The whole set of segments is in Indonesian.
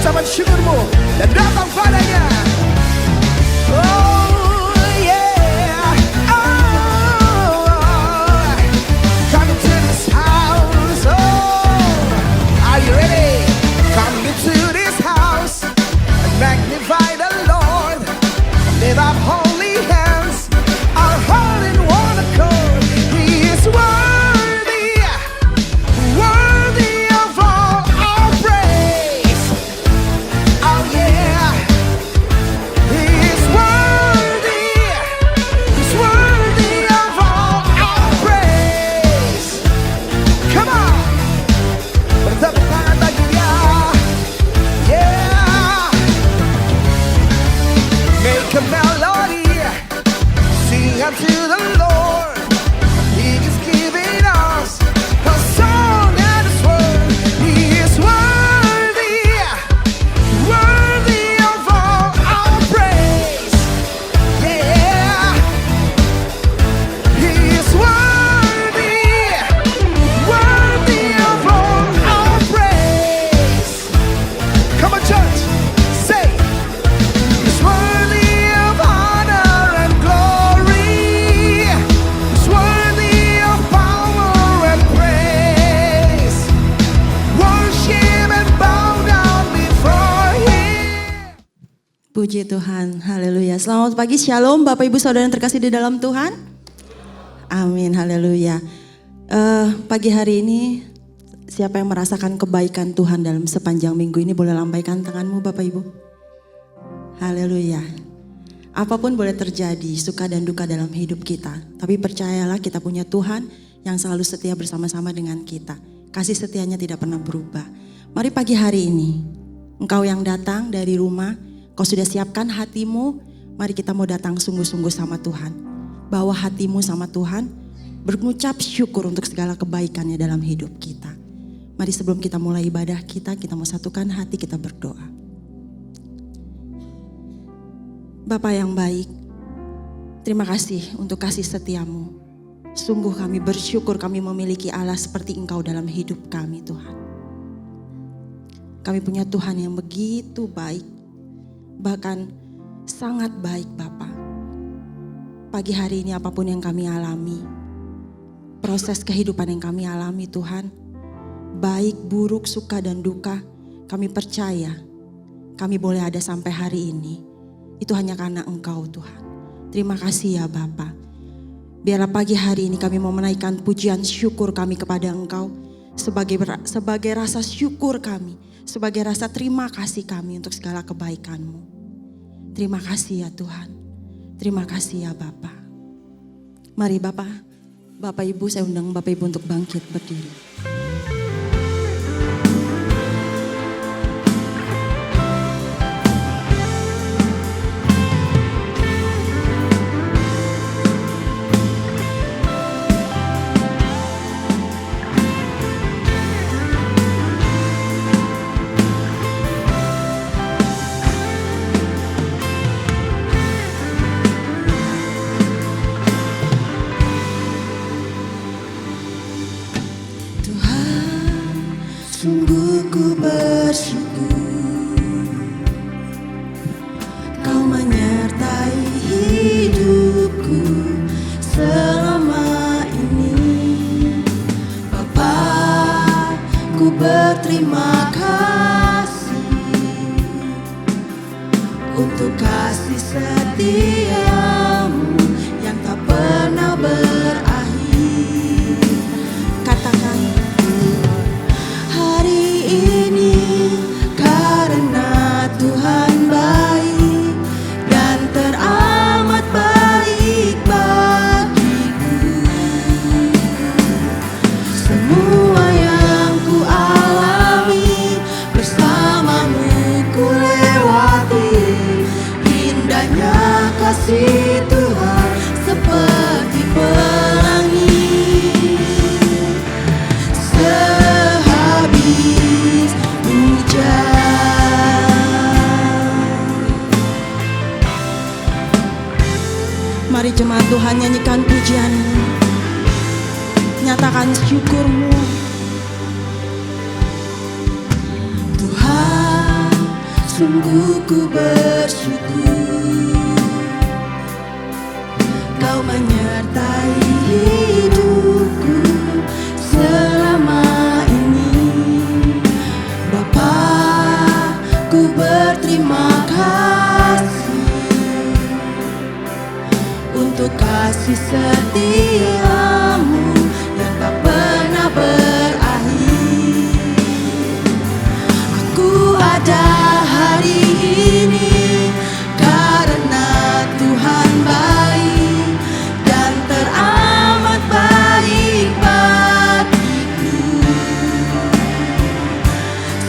ucapan syukurmu dan datang padanya. Oh yeah, oh, come into this house. Oh, are you ready? Come into this house and magnify the Lord. Lift up holy hands, our heart in one accord. He is worthy, worthy of all our praise. Oh yeah, He is worthy, He's worthy of all our praise. Come on, bertepuk tangan bagi Dia. Yeah, make a melody, sing unto the Lord. He is giving us a song and a word. He is worthy, worthy of all our praise. Yeah, He is worthy, worthy of all our praise. Come on, church, say, He's worthy of honor and glory. He's worthy of power and praise. Worship and bow down before Him. Puji Tuhan, haleluya. Selamat pagi, shalom Bapak Ibu Saudara yang terkasih di dalam Tuhan. Amin, haleluya. Pagi hari ini, siapa yang merasakan kebaikan Tuhan dalam sepanjang minggu ini boleh lambaikan tanganmu Bapak Ibu. Haleluya. Apapun boleh terjadi, suka dan duka dalam hidup kita. Tapi percayalah kita punya Tuhan yang selalu setia bersama-sama dengan kita. Kasih setianya tidak pernah berubah. Mari pagi hari ini, engkau yang datang dari rumah, kau sudah siapkan hatimu, mari kita mau datang sungguh-sungguh sama Tuhan. Bawa hatimu sama Tuhan, berucap syukur untuk segala kebaikannya dalam hidup kita. Mari sebelum kita mulai ibadah kita mau satukan hati, kita berdoa. Bapa yang baik, terima kasih untuk kasih setiamu. Sungguh kami bersyukur kami memiliki Allah seperti Engkau dalam hidup kami Tuhan. Kami punya Tuhan yang begitu baik, bahkan sangat baik Bapa. Pagi hari ini apapun yang kami alami, proses kehidupan yang kami alami Tuhan, baik, buruk, suka dan duka, kami percaya kami boleh ada sampai hari ini. Itu hanya karena Engkau Tuhan. Terima kasih ya Bapa. Biarlah pagi hari ini kami mau menaikkan pujian syukur kami kepada Engkau. Sebagai rasa syukur kami. Sebagai rasa terima kasih kami untuk segala kebaikan-Mu. Terima kasih ya Tuhan. Terima kasih ya Bapa. Mari Bapak Ibu, saya undang Bapak Ibu untuk bangkit berdiri. Sungguh ku bersyukur Kau menyertai hidupku selama ini. Bapa, ku berterima kasih untuk kasih setiamu yang tak pernah berakhir. Katakan, karena Tuhan baik dan teramat baik bagiku. Semua yang ku alami bersamamu ku lewati. Indahnya kasih Tuhan seperti pelangi. Sehabis mari jemaat Tuhan nyanyikan pujian-Mu. Nyatakan syukur-Mu. Tuhan, sungguh ku bersyukur. Kau menyertai hidupku selama ini. Bapa, ku berterima kasih untuk kasih setiamu yang tak pernah berakhir. Aku ada hari ini karena Tuhan baik dan teramat baik bagiku.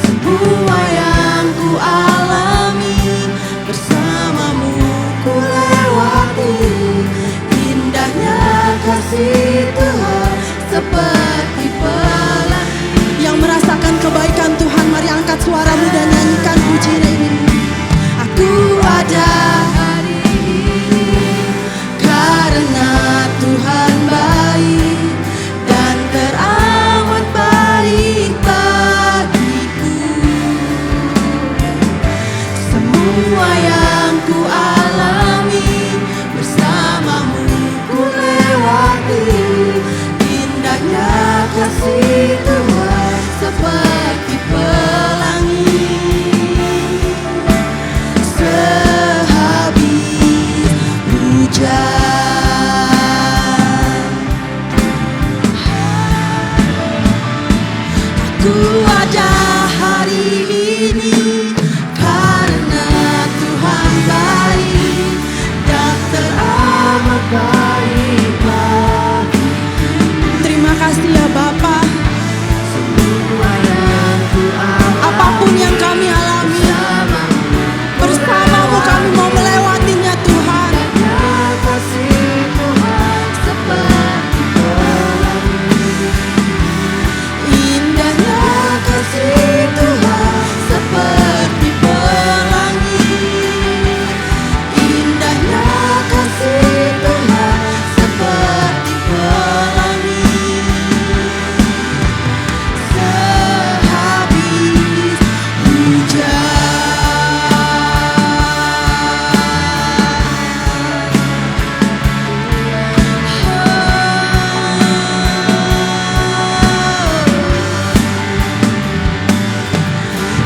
Semua yang ku alami bersamamu ku lewati. Indahnya kasih Tuhan seperti pelangi. Yang merasakan kebaikan Tuhan, mari angkat suaramu dan nyanyikan pujian ini. Aku ada hari ini karena Tuhan baik dan teramat baik bagiku. Semua yang ku alami bersamamu ku lewati. Indahnya kasih Tuhan seperti pelangi. Sehabis hujan, aku ada hari ini karena Tuhan baik dan teramat baik bagi. Terima kasih ya Bapa. Semua yang ku alami, apapun yang kami alami, bersamamu kami mau melewatinya Tuhan. Kasih Tuhan seperti pelangi. Indahnya kasih Tuhan seperti pelangi. Indahnya kasih Tuhan seperti pelangi. Sehabis hujan,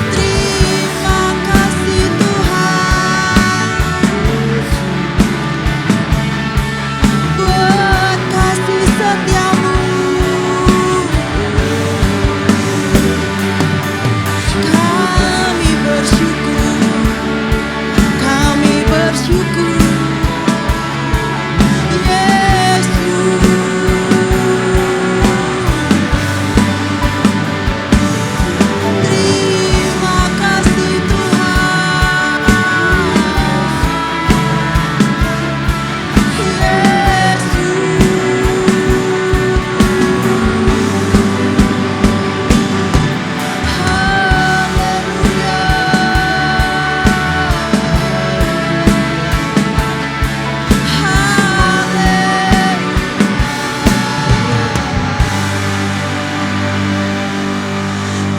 terima kasih Tuhan buat kasih setiamu. Kami bersyukur, kami bersyukur, Yesus. Terima kasih Tuhan,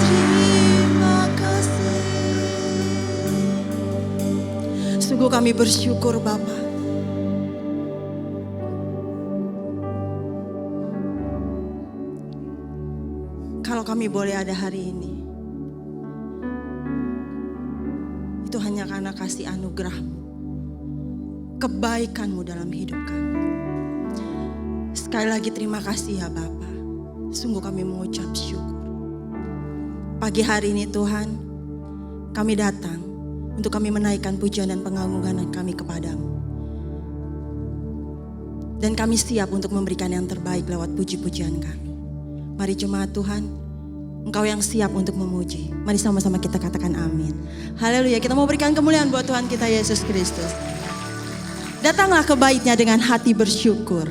terima kasih. Sungguh kami bersyukur Bapa. Kalau kami boleh ada hari ini, itu hanya karena kasih anugerah-Mu, kebaikan-Mu dalam hidup kami. Sekali lagi terima kasih ya Bapa. Sungguh kami mengucap syukur. Pagi hari ini Tuhan, kami datang untuk kami menaikkan pujian dan pengagungan kami kepadamu. Dan kami siap untuk memberikan yang terbaik lewat puji-pujian kami. Mari jemaat Tuhan, Engkau yang siap untuk memuji. Mari sama-sama kita katakan amin. Haleluya, kita mau berikan kemuliaan buat Tuhan kita Yesus Kristus. Datanglah ke baitnya dengan hati bersyukur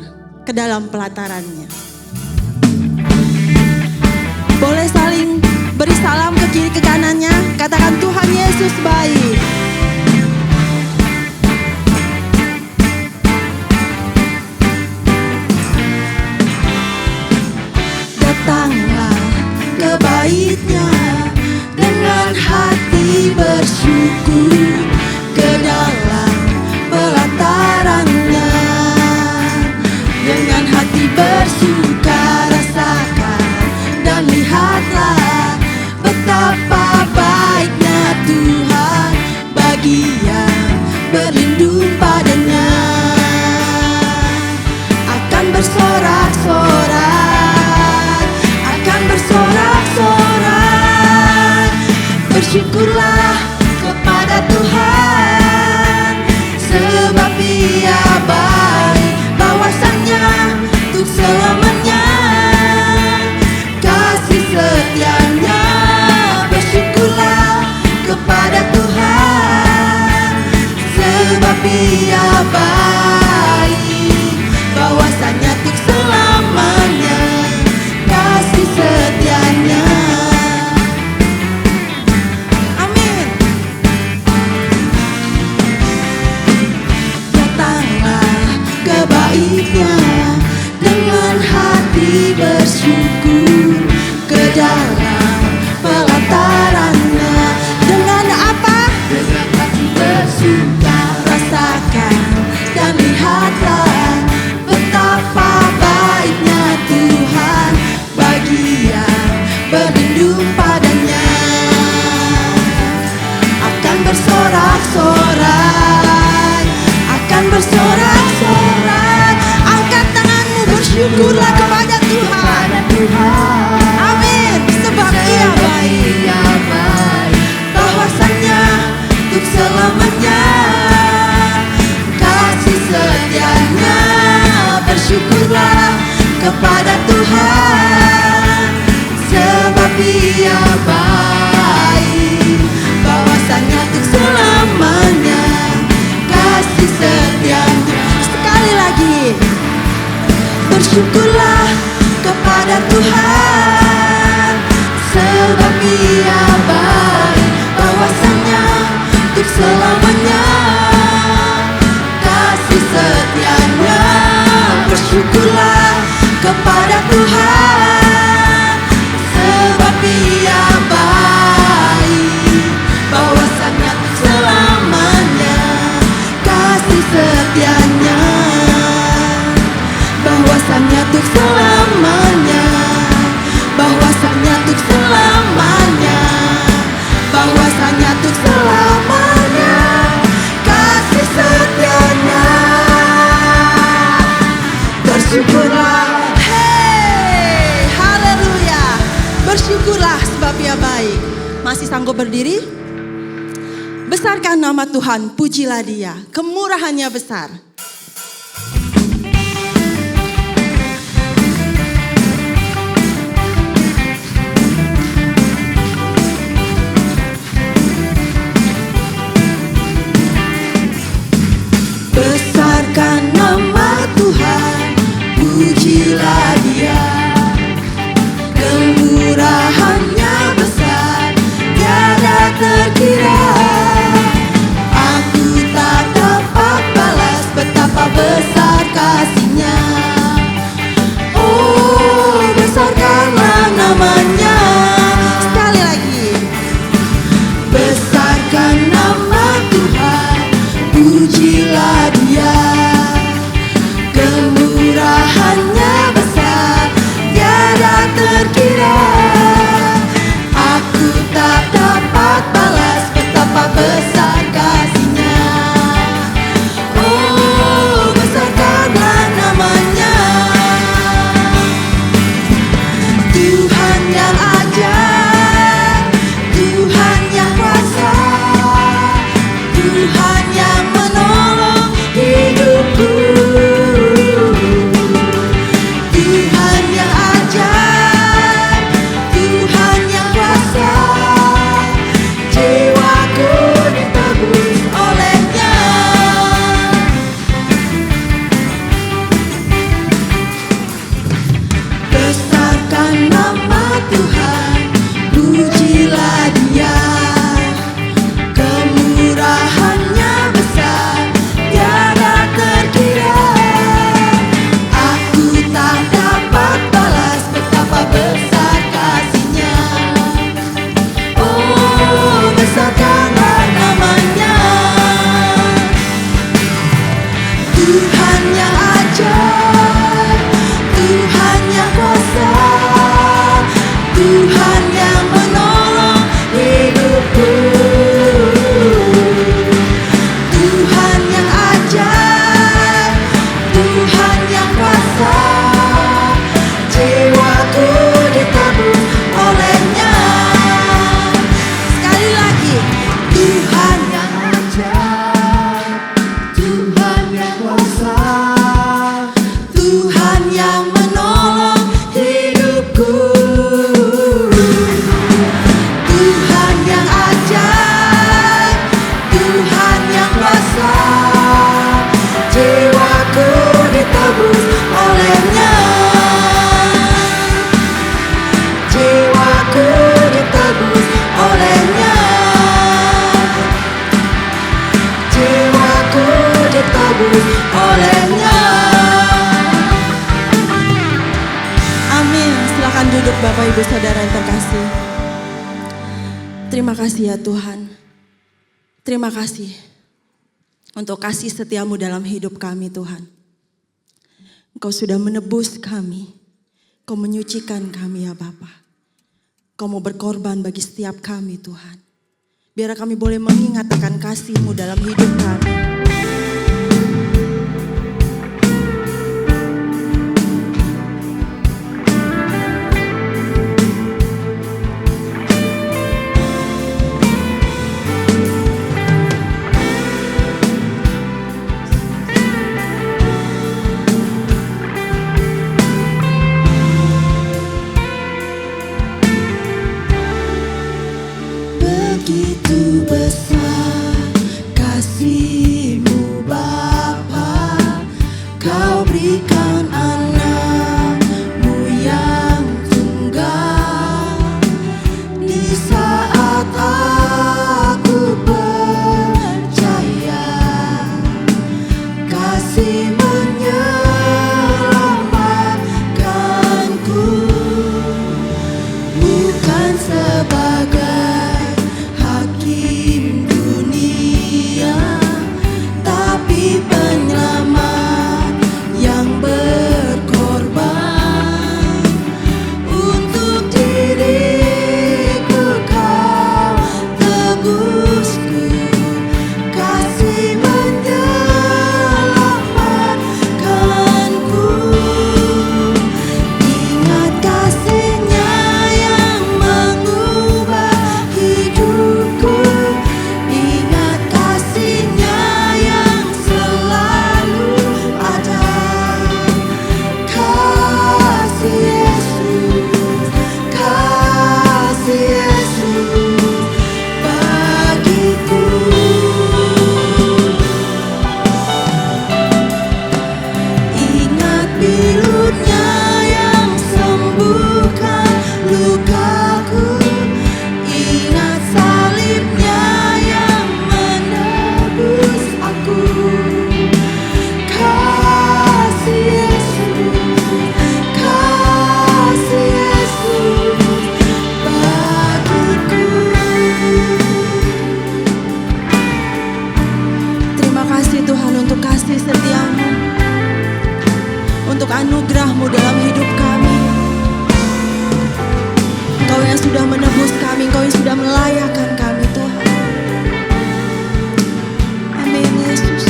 ke dalam pelatarannya. Boleh saling beri salam ke kiri ke kanannya. Katakan Tuhan Yesus baik. Datanglah ke baitnya dengan hati bersyukur. Dengan hati bersuka rasakan dan lihatlah betapa baiknya Tuhan bagi yang berlindung padanya. Akan bersorak-sorak, akan bersorak-sorak. Bersyukurlah kepada Tuhan, sebab Ia baik, bahwasannya untuk selamanya kasih setianya. Bersyukurlah kepada Tuhan, sebab Ia baik, bahwasannya untuk selamanya kasih setianya. Amin. Datanglah kebaiknya dengan hati bersyukur ke dalam pelatarannya. Dengan apa? Dengan hati bersuka rasakan dan lihatlah betapa baiknya Tuhan bagi yang berlindung padanya. Akan bersorak-sorak, akan bersorak-sorak. Angkat tanganmu, bersyukurlah kepada Tuhan. Amin. Sebab Ia baik, bahwasannya untuk selamanya kasih setianya. Bersyukurlah kepada Tuhan, sebab Ia baik, bahwasannya untuk selamanya kasih setianya. Sekali lagi, bersyukurlah kepada Tuhan, sebab Ia baik, bahwasannya untuk selamanya kasih setianya. Bersyukurlah kepada Tuhan, sebab Ia baik, bahwasannya untuk selamanya kasih setianya. Bahwasannya untuk selamanya, bahwasannya untuk selamanya, bahwasannya untuk selamanya kasih setianya. Bersyukurlah, hey, haleluya. Bersyukurlah sebab Ia baik. Masih sanggup berdiri? Besarkan nama Tuhan, pujilah Dia, kemurahannya besar. Besarkan nama Tuhan, pujilah Dia, kemurahannya besar, tiada terkira. Aku tak dapat balas betapa besar kasih-Nya. Oh, besarkanlah namanya. Sekali lagi, besarkan nama Tuhan, pujilah Dia, kemurahannya besar, tiada terkira. Aku tak dapat balas betapa besar kasih-Nya. Oh, besarkanlah namanya. duduk Bapak Ibu Saudara yang terkasih. Terima kasih ya Tuhan. Terima kasih untuk kasih setiamu dalam hidup kami Tuhan. Engkau sudah menebus kami. Kau menyucikan kami ya Bapa. Kau mau berkorban bagi setiap kami Tuhan. Biar kami boleh mengingat akan kasih-Mu dalam hidup kami. Begitu besar kasih-Mu Bapa, Kau berikan anak-Mu yang tunggal. Di saat aku percaya kasih menyelamatkanku, bukan sebagai hakim dunia, tapi penyelamat yang berkorban. Untuk diriku Kau tebusku, kasih menyelamatkanku. Ingat kasih-Nya yang mengubah hidupku. Ingat kasih-Nya yang selalu ada. Kasih Yesus, kasih Yesus bagiku. Ingat pilu-Nya yang sembuhkan lukaku. Ingat salib-Nya yang menebus aku. Kasih Yesus, kasih Yesus bagiku. Terima kasih Tuhan untuk kasih setia-Mu, untuk anugerah-Mu dalam hidup kami. Engkau yang sudah menebus kami, Engkau yang sudah melayakkan kami Tuhan. Amin Yesus.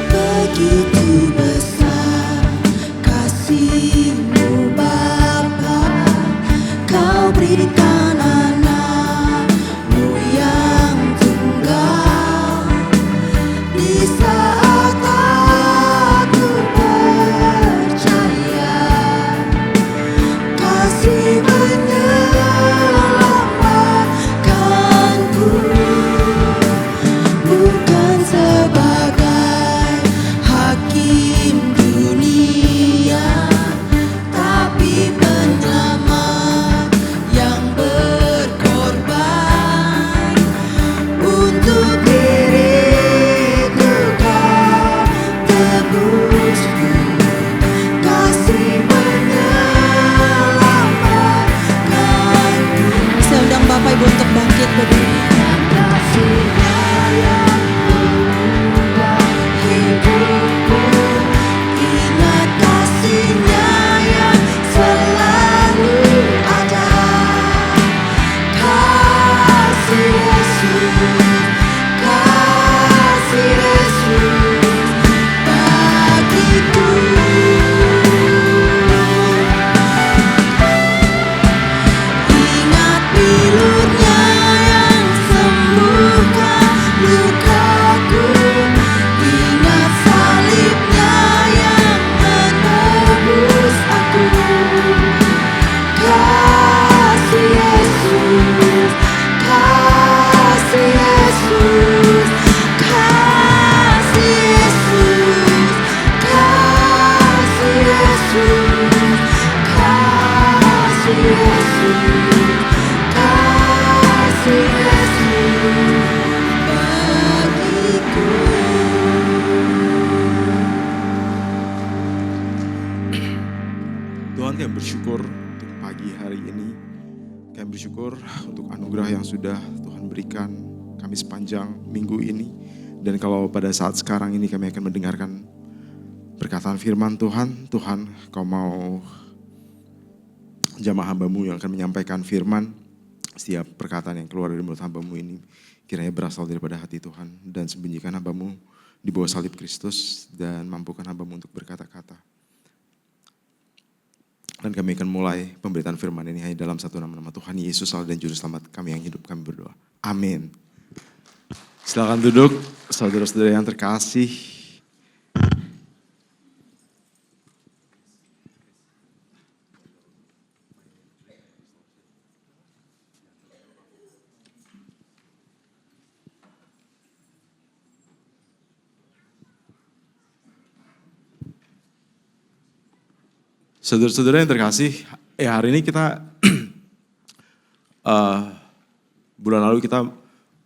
Begitu besar kasih-Mu Bapa, Kau berikan anak-Mu yang tunggal. Di saat aku percaya kasih menyelamatkanku, bukan sebagai hakim dunia, tapi penyelamat yang bersyukur untuk anugerah yang sudah Tuhan berikan kami sepanjang minggu ini. Dan kalau pada saat sekarang ini kami akan mendengarkan perkataan firman Tuhan, Tuhan Kau mau jamaah hamba-Mu yang akan menyampaikan firman, setiap perkataan yang keluar dari mulut hamba-Mu ini kiranya berasal daripada hati Tuhan, dan sembunyikan hamba-Mu di bawah salib Kristus dan mampukan hamba-Mu untuk berkata-kata. Dan kami akan mulai pemberitaan firman ini hanya dalam satu nama Tuhan Yesus Allah dan Juru Selamat kami yang hidup, kami berdoa. Amin. Silakan duduk, saudara-saudara yang terkasih. Saudara-saudara yang terkasih, hari ini kita bulan lalu kita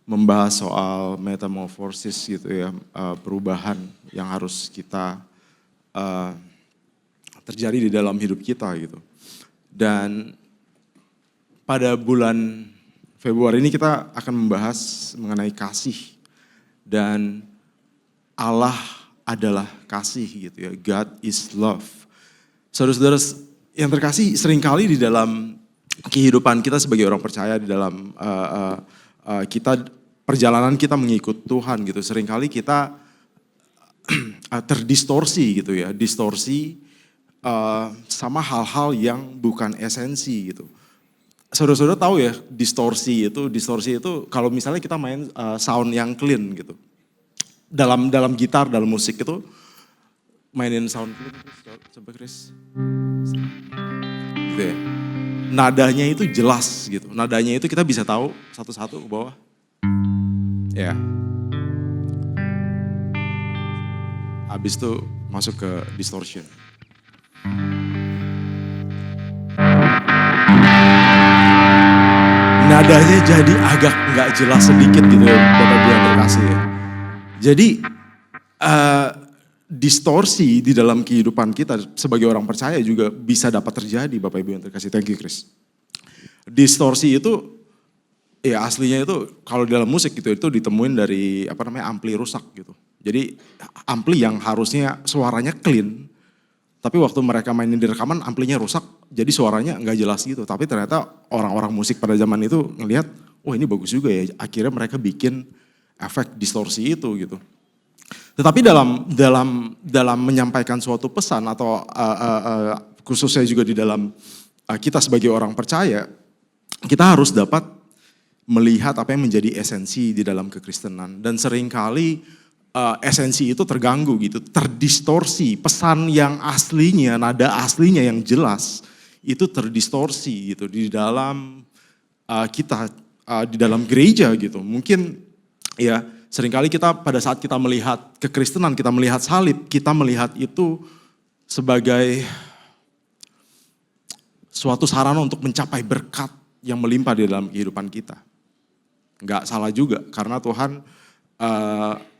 membahas soal metamorfosis gitu ya, perubahan yang harus kita terjadi di dalam hidup kita gitu. Dan pada bulan Februari ini kita akan membahas mengenai kasih, dan Allah adalah kasih gitu ya, God is love. Saudara-saudara yang terkasih, seringkali di dalam kehidupan kita sebagai orang percaya, di dalam kita perjalanan kita mengikut Tuhan gitu, seringkali kita terdistorsi gitu ya, distorsi sama hal-hal yang bukan esensi gitu. Saudara-saudara tahu ya, distorsi itu kalau misalnya kita main sound yang clean gitu, dalam gitar, dalam musik itu mainin sound clean, coba Chris. Gitu ya. Nadanya itu jelas gitu. Nadanya itu kita bisa tahu satu-satu ke bawah. Ya. Habis itu masuk ke distortion. Nadanya jadi agak nggak jelas sedikit gitu ya, Bapak-Ibu yang terkasih ya. Jadi distorsi di dalam kehidupan kita sebagai orang percaya juga bisa dapat terjadi, Bapak Ibu yang terkasih. Thank you Chris. Distorsi itu ya aslinya itu kalau di dalam musik gitu itu ditemuin dari ampli rusak gitu. Jadi ampli yang harusnya suaranya clean, tapi waktu mereka mainin di rekaman amplinya rusak, jadi suaranya nggak jelas gitu. Tapi ternyata orang-orang musik pada zaman itu ngelihat, oh ini bagus juga ya. Akhirnya mereka bikin efek distorsi itu gitu. Tetapi dalam menyampaikan suatu pesan atau khususnya juga di dalam kita sebagai orang percaya, kita harus dapat melihat apa yang menjadi esensi di dalam kekristenan. Dan seringkali esensi itu terganggu gitu, terdistorsi. Pesan yang aslinya, nada aslinya yang jelas itu terdistorsi gitu di dalam kita, di dalam gereja gitu. Mungkin ya, seringkali kita pada saat kita melihat kekristenan, kita melihat salib, kita melihat itu sebagai suatu sarana untuk mencapai berkat yang melimpah di dalam kehidupan kita. Enggak salah juga, karena Tuhan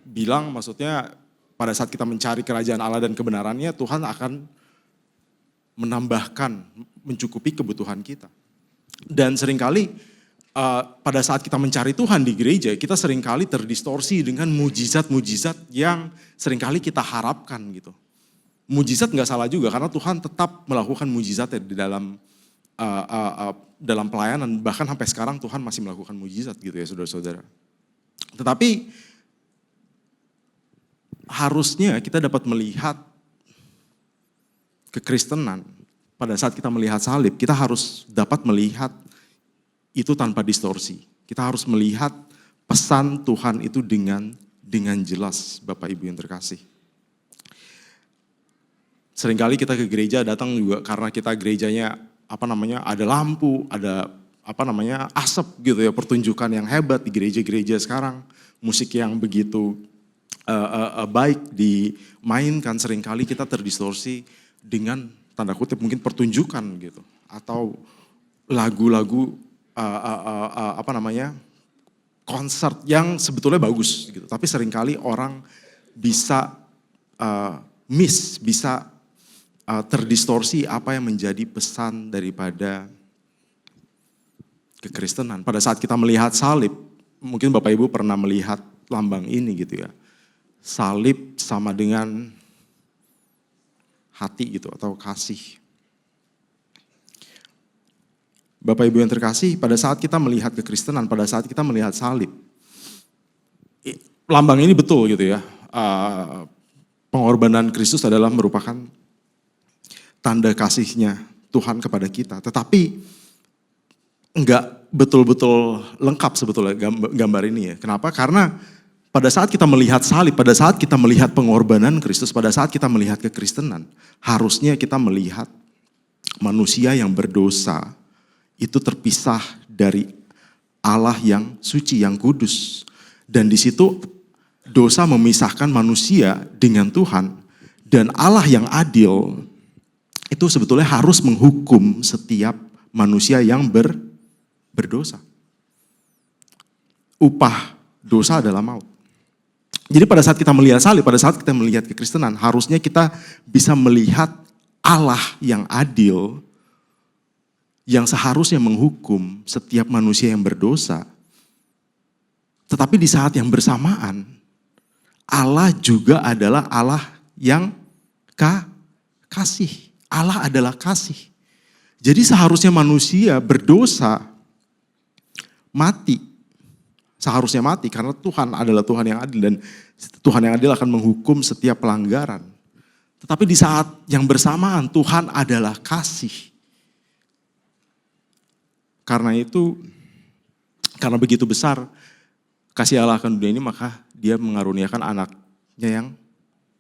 bilang maksudnya pada saat kita mencari kerajaan Allah dan kebenarannya, Tuhan akan menambahkan, mencukupi kebutuhan kita. Dan seringkali pada saat kita mencari Tuhan di gereja, kita seringkali terdistorsi dengan mujizat-mujizat yang seringkali kita harapkan gitu. Mujizat nggak salah juga, karena Tuhan tetap melakukan mujizatnya di dalam pelayanan, bahkan sampai sekarang Tuhan masih melakukan mujizat gitu ya saudara-saudara. Tetapi harusnya kita dapat melihat kekristenan pada saat kita melihat salib, kita harus dapat melihat itu tanpa distorsi. Kita harus melihat pesan Tuhan itu dengan jelas, Bapak Ibu yang terkasih. Seringkali kita ke gereja datang juga karena kita gerejanya ada lampu, ada asap gitu ya, pertunjukan yang hebat di gereja-gereja sekarang, musik yang begitu baik dimainkan, seringkali kita terdistorsi dengan tanda kutip mungkin pertunjukan gitu, atau lagu-lagu konser yang sebetulnya bagus gitu, tapi seringkali orang bisa bisa terdistorsi apa yang menjadi pesan daripada kekristenan. Pada saat kita melihat salib, mungkin Bapak Ibu pernah melihat lambang ini gitu ya. Salib sama dengan hati gitu atau kasih. Bapak Ibu yang terkasih, pada saat kita melihat kekristenan, pada saat kita melihat salib, lambang ini betul gitu ya. Pengorbanan Kristus adalah merupakan tanda kasihnya Tuhan kepada kita. Tetapi enggak betul-betul lengkap sebetulnya gambar ini ya. Kenapa? Karena pada saat kita melihat salib, pada saat kita melihat pengorbanan Kristus, pada saat kita melihat kekristenan, harusnya kita melihat manusia yang berdosa itu terpisah dari Allah yang suci, yang kudus. Dan di situ dosa memisahkan manusia dengan Tuhan, dan Allah yang adil itu sebetulnya harus menghukum setiap manusia yang berdosa. Upah dosa adalah maut. Jadi pada saat kita melihat salib, pada saat kita melihat kekristenan, harusnya kita bisa melihat Allah yang adil, yang seharusnya menghukum setiap manusia yang berdosa. Tetapi di saat yang bersamaan, Allah juga adalah Allah yang kasih. Allah adalah kasih. Jadi seharusnya manusia berdosa mati. Seharusnya mati karena Tuhan adalah Tuhan yang adil dan Tuhan yang adil akan menghukum setiap pelanggaran. Tetapi di saat yang bersamaan Tuhan adalah kasih. Karena itu, karena begitu besar kasih Allah akan dunia ini, maka Dia mengaruniakan anaknya yang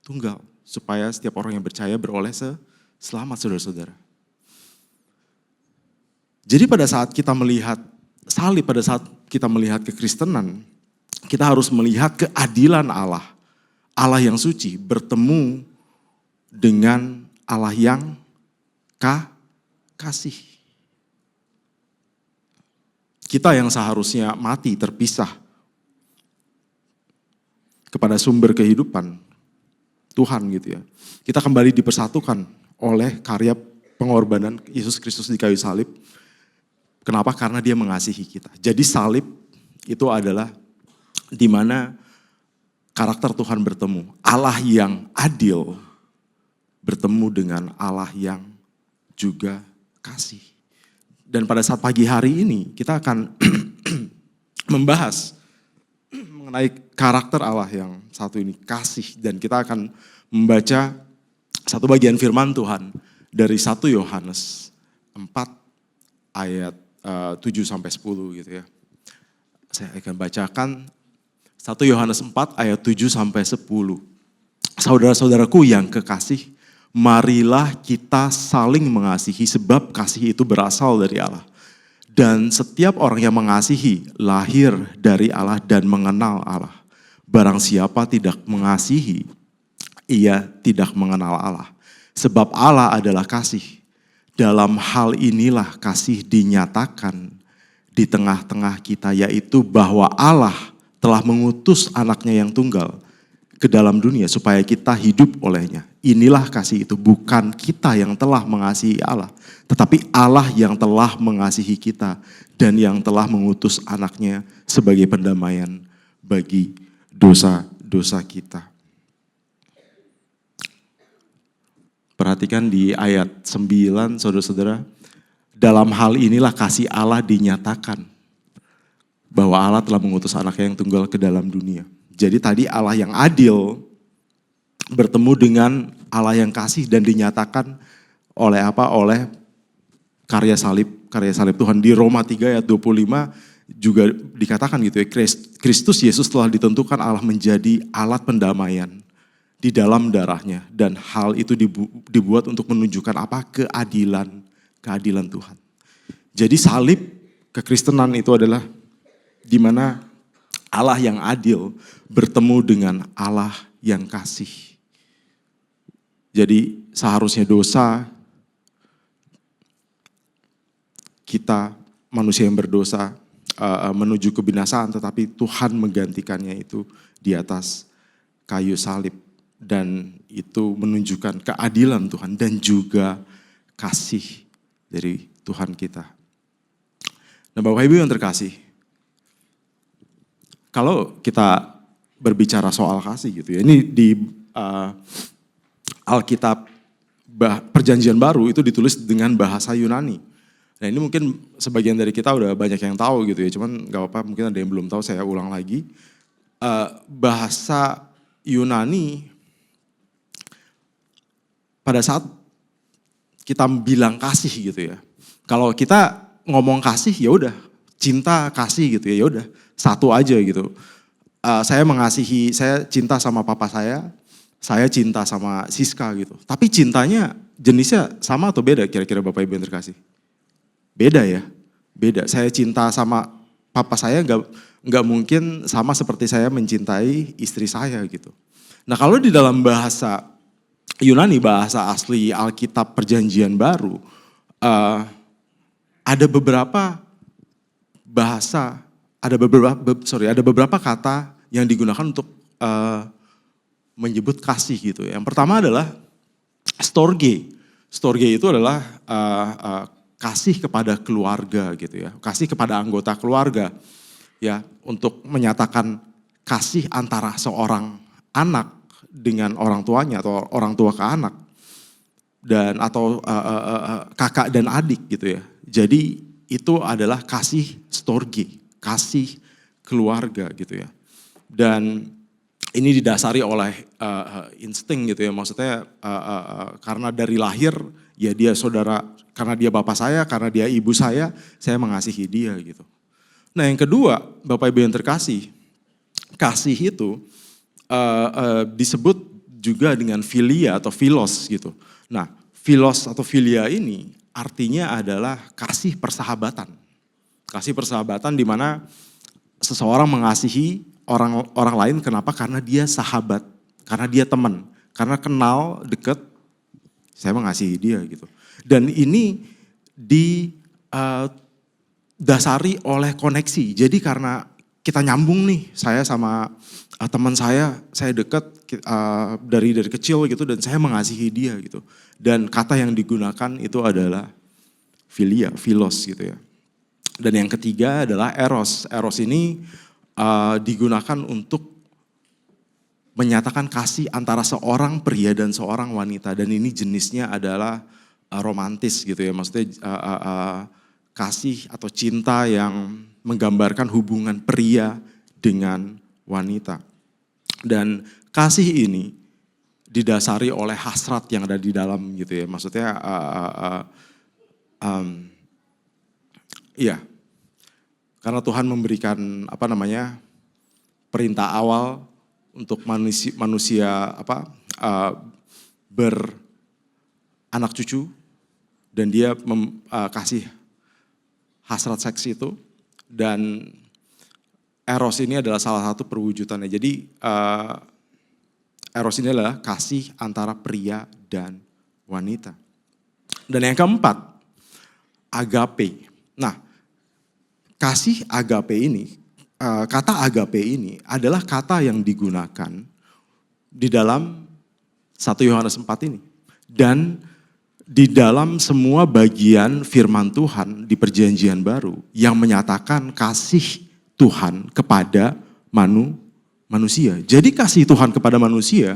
tunggal. Supaya setiap orang yang percaya beroleh selamat, saudara-saudara. Jadi pada saat kita melihat salib, pada saat kita melihat kekristenan, kita harus melihat keadilan Allah. Allah yang suci bertemu dengan Allah yang kasih. Kita yang seharusnya mati terpisah kepada sumber kehidupan Tuhan gitu ya. Kita kembali dipersatukan oleh karya pengorbanan Yesus Kristus di kayu salib. Kenapa? Karena Dia mengasihi kita. Jadi salib itu adalah di mana karakter Tuhan bertemu. Allah yang adil bertemu dengan Allah yang juga kasih. Dan pada saat pagi hari ini kita akan membahas mengenai karakter Allah yang satu ini, kasih. Dan kita akan membaca satu bagian firman Tuhan dari 1 Yohanes 4 ayat 7-10 gitu ya. Saya akan bacakan 1 Yohanes 4 ayat 7-10. Saudara-saudaraku yang kekasih, marilah kita saling mengasihi sebab kasih itu berasal dari Allah. Dan setiap orang yang mengasihi lahir dari Allah dan mengenal Allah. Barang siapa tidak mengasihi, ia tidak mengenal Allah. Sebab Allah adalah kasih. Dalam hal inilah kasih dinyatakan di tengah-tengah kita, yaitu bahwa Allah telah mengutus anaknya yang tunggal ke dalam dunia supaya kita hidup olehnya. Inilah kasih itu, bukan kita yang telah mengasihi Allah, tetapi Allah yang telah mengasihi kita dan yang telah mengutus anaknya sebagai pendamaian bagi dosa-dosa kita. Perhatikan di ayat 9, saudara-saudara. Dalam hal inilah kasih Allah dinyatakan, bahwa Allah telah mengutus anaknya yang tunggal ke dalam dunia. Jadi tadi Allah yang adil bertemu dengan Allah yang kasih dan dinyatakan oleh apa? Oleh karya salib Tuhan. Di Roma 3 ayat 25 juga dikatakan gitu ya, Kristus Yesus telah ditentukan Allah menjadi alat pendamaian di dalam darahnya, dan hal itu dibuat untuk menunjukkan apa? Keadilan Tuhan. Jadi salib kekristenan itu adalah di mana Allah yang adil bertemu dengan Allah yang kasih. Jadi seharusnya dosa kita, manusia yang berdosa, menuju kebinasaan, tetapi Tuhan menggantikannya itu di atas kayu salib. Dan itu menunjukkan keadilan Tuhan dan juga kasih dari Tuhan kita. Nah Bapak Ibu yang terkasih, kalau kita berbicara soal kasih gitu ya, ini di Alkitab Perjanjian Baru itu ditulis dengan bahasa Yunani. Nah ini mungkin sebagian dari kita udah banyak yang tahu gitu ya, cuman gak apa-apa mungkin ada yang belum tahu, saya ulang lagi. Bahasa Yunani pada saat kita bilang kasih gitu ya. Kalau kita ngomong kasih ya udah, cinta kasih gitu ya udah, satu aja gitu. Saya mengasihi, saya cinta sama papa saya cinta sama Siska gitu. Tapi cintanya jenisnya sama atau beda kira-kira Bapak Ibu yang terkasih? Beda ya, beda. Saya cinta sama papa saya nggak mungkin sama seperti saya mencintai istri saya gitu. Nah kalau di dalam bahasa Yunani, bahasa asli Alkitab Perjanjian Baru, ada beberapa bahasa, ada beberapa kata yang digunakan untuk menyebut kasih gitu. Yang pertama adalah storge. Storge itu adalah kasih kepada keluarga gitu ya, kasih kepada anggota keluarga ya, untuk menyatakan kasih antara seorang anak dengan orang tuanya atau orang tua ke anak dan atau kakak dan adik gitu ya. Jadi itu adalah kasih storge, kasih keluarga gitu ya. Dan ini didasari oleh insting gitu ya, maksudnya karena dari lahir ya dia saudara, karena dia bapak saya, karena dia ibu saya mengasihi dia gitu. Nah yang kedua, Bapak Ibu yang terkasih, kasih itu disebut juga dengan filia atau philos gitu. Nah philos atau filia ini artinya adalah kasih persahabatan. Kasih persahabatan di mana seseorang mengasihi orang lain, kenapa? Karena dia sahabat, karena dia teman, karena kenal dekat, saya mengasihi dia gitu. Dan ini didasari oleh koneksi. Jadi karena kita nyambung nih, saya sama teman saya dekat dari kecil gitu dan saya mengasihi dia gitu. Dan kata yang digunakan itu adalah filia, philos gitu ya. Dan yang ketiga adalah eros. Eros ini digunakan untuk menyatakan kasih antara seorang pria dan seorang wanita, dan ini jenisnya adalah romantis gitu ya, maksudnya kasih atau cinta yang menggambarkan hubungan pria dengan wanita. Dan kasih ini didasari oleh hasrat yang ada di dalam gitu ya, maksudnya iya. Karena Tuhan memberikan perintah awal untuk manusia beranak cucu, dan dia kasih hasrat seks itu, dan eros ini adalah salah satu perwujudannya. Jadi eros ini adalah kasih antara pria dan wanita. Dan yang keempat, agape. Nah, kasih agape ini, kata agape ini adalah kata yang digunakan di dalam 1 Yohanes 4 ini. Dan di dalam semua bagian firman Tuhan di Perjanjian Baru yang menyatakan kasih Tuhan kepada manusia. Jadi kasih Tuhan kepada manusia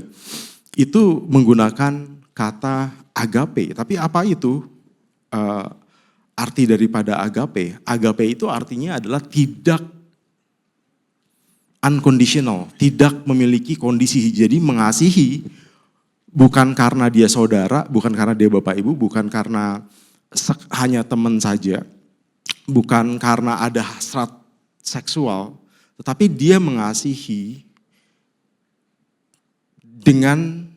itu menggunakan kata agape. Tapi apa itu arti daripada agape? Agape itu artinya adalah tidak unconditional, tidak memiliki kondisi. Jadi mengasihi bukan karena dia saudara, bukan karena dia bapak ibu, bukan karena hanya teman saja, bukan karena ada hasrat seksual, tetapi dia mengasihi dengan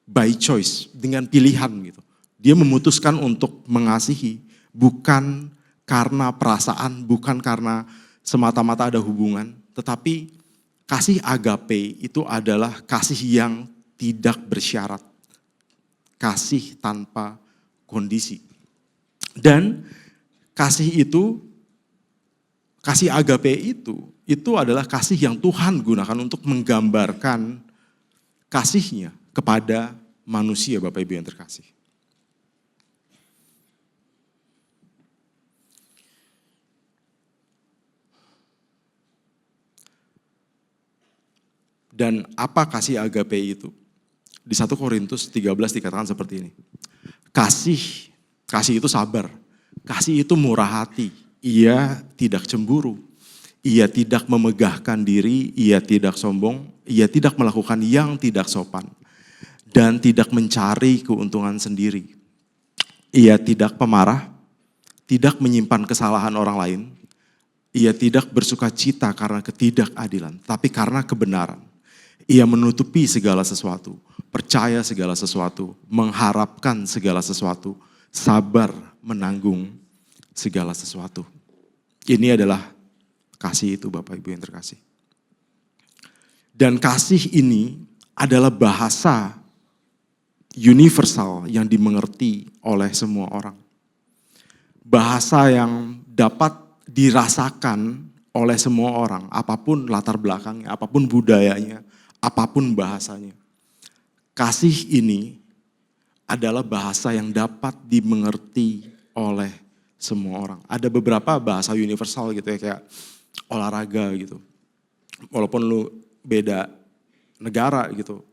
by choice, dengan pilihan gitu. Dia memutuskan untuk mengasihi. Bukan karena perasaan, bukan karena semata-mata ada hubungan, tetapi kasih agape itu adalah kasih yang tidak bersyarat, kasih tanpa kondisi. Dan kasih agape itu adalah kasih yang Tuhan gunakan untuk menggambarkan kasihnya kepada manusia, Bapak Ibu yang terkasih. Dan apa kasih agape itu? Di 1 Korintus 13 dikatakan seperti ini. Kasih itu sabar. Kasih itu murah hati. Ia tidak cemburu. Ia tidak memegahkan diri, ia tidak sombong, ia tidak melakukan yang tidak sopan. Dan tidak mencari keuntungan sendiri. Ia tidak pemarah, tidak menyimpan kesalahan orang lain. Ia tidak bersuka cita karena ketidakadilan, tapi karena kebenaran. Ia menutupi segala sesuatu, percaya segala sesuatu, mengharapkan segala sesuatu, sabar menanggung segala sesuatu. Ini adalah kasih itu Bapak Ibu yang terkasih. Dan kasih ini adalah bahasa universal yang dimengerti oleh semua orang. Bahasa yang dapat dirasakan oleh semua orang, apapun latar belakangnya, apapun budayanya, apapun bahasanya. Kasih ini adalah bahasa yang dapat dimengerti oleh semua orang. Ada beberapa bahasa universal gitu ya, kayak olahraga gitu. Walaupun lu beda negara gitu.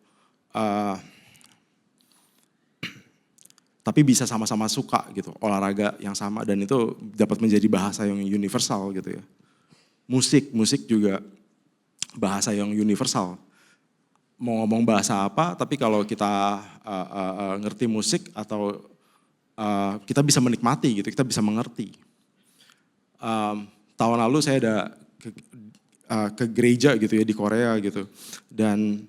Tapi bisa sama-sama suka gitu, olahraga yang sama, dan itu dapat menjadi bahasa yang universal gitu ya. Musik juga bahasa yang universal. Mau ngomong bahasa apa, tapi kalau kita ngerti musik atau kita bisa menikmati gitu, kita bisa mengerti. Tahun lalu saya ada ke gereja gitu ya di Korea gitu, dan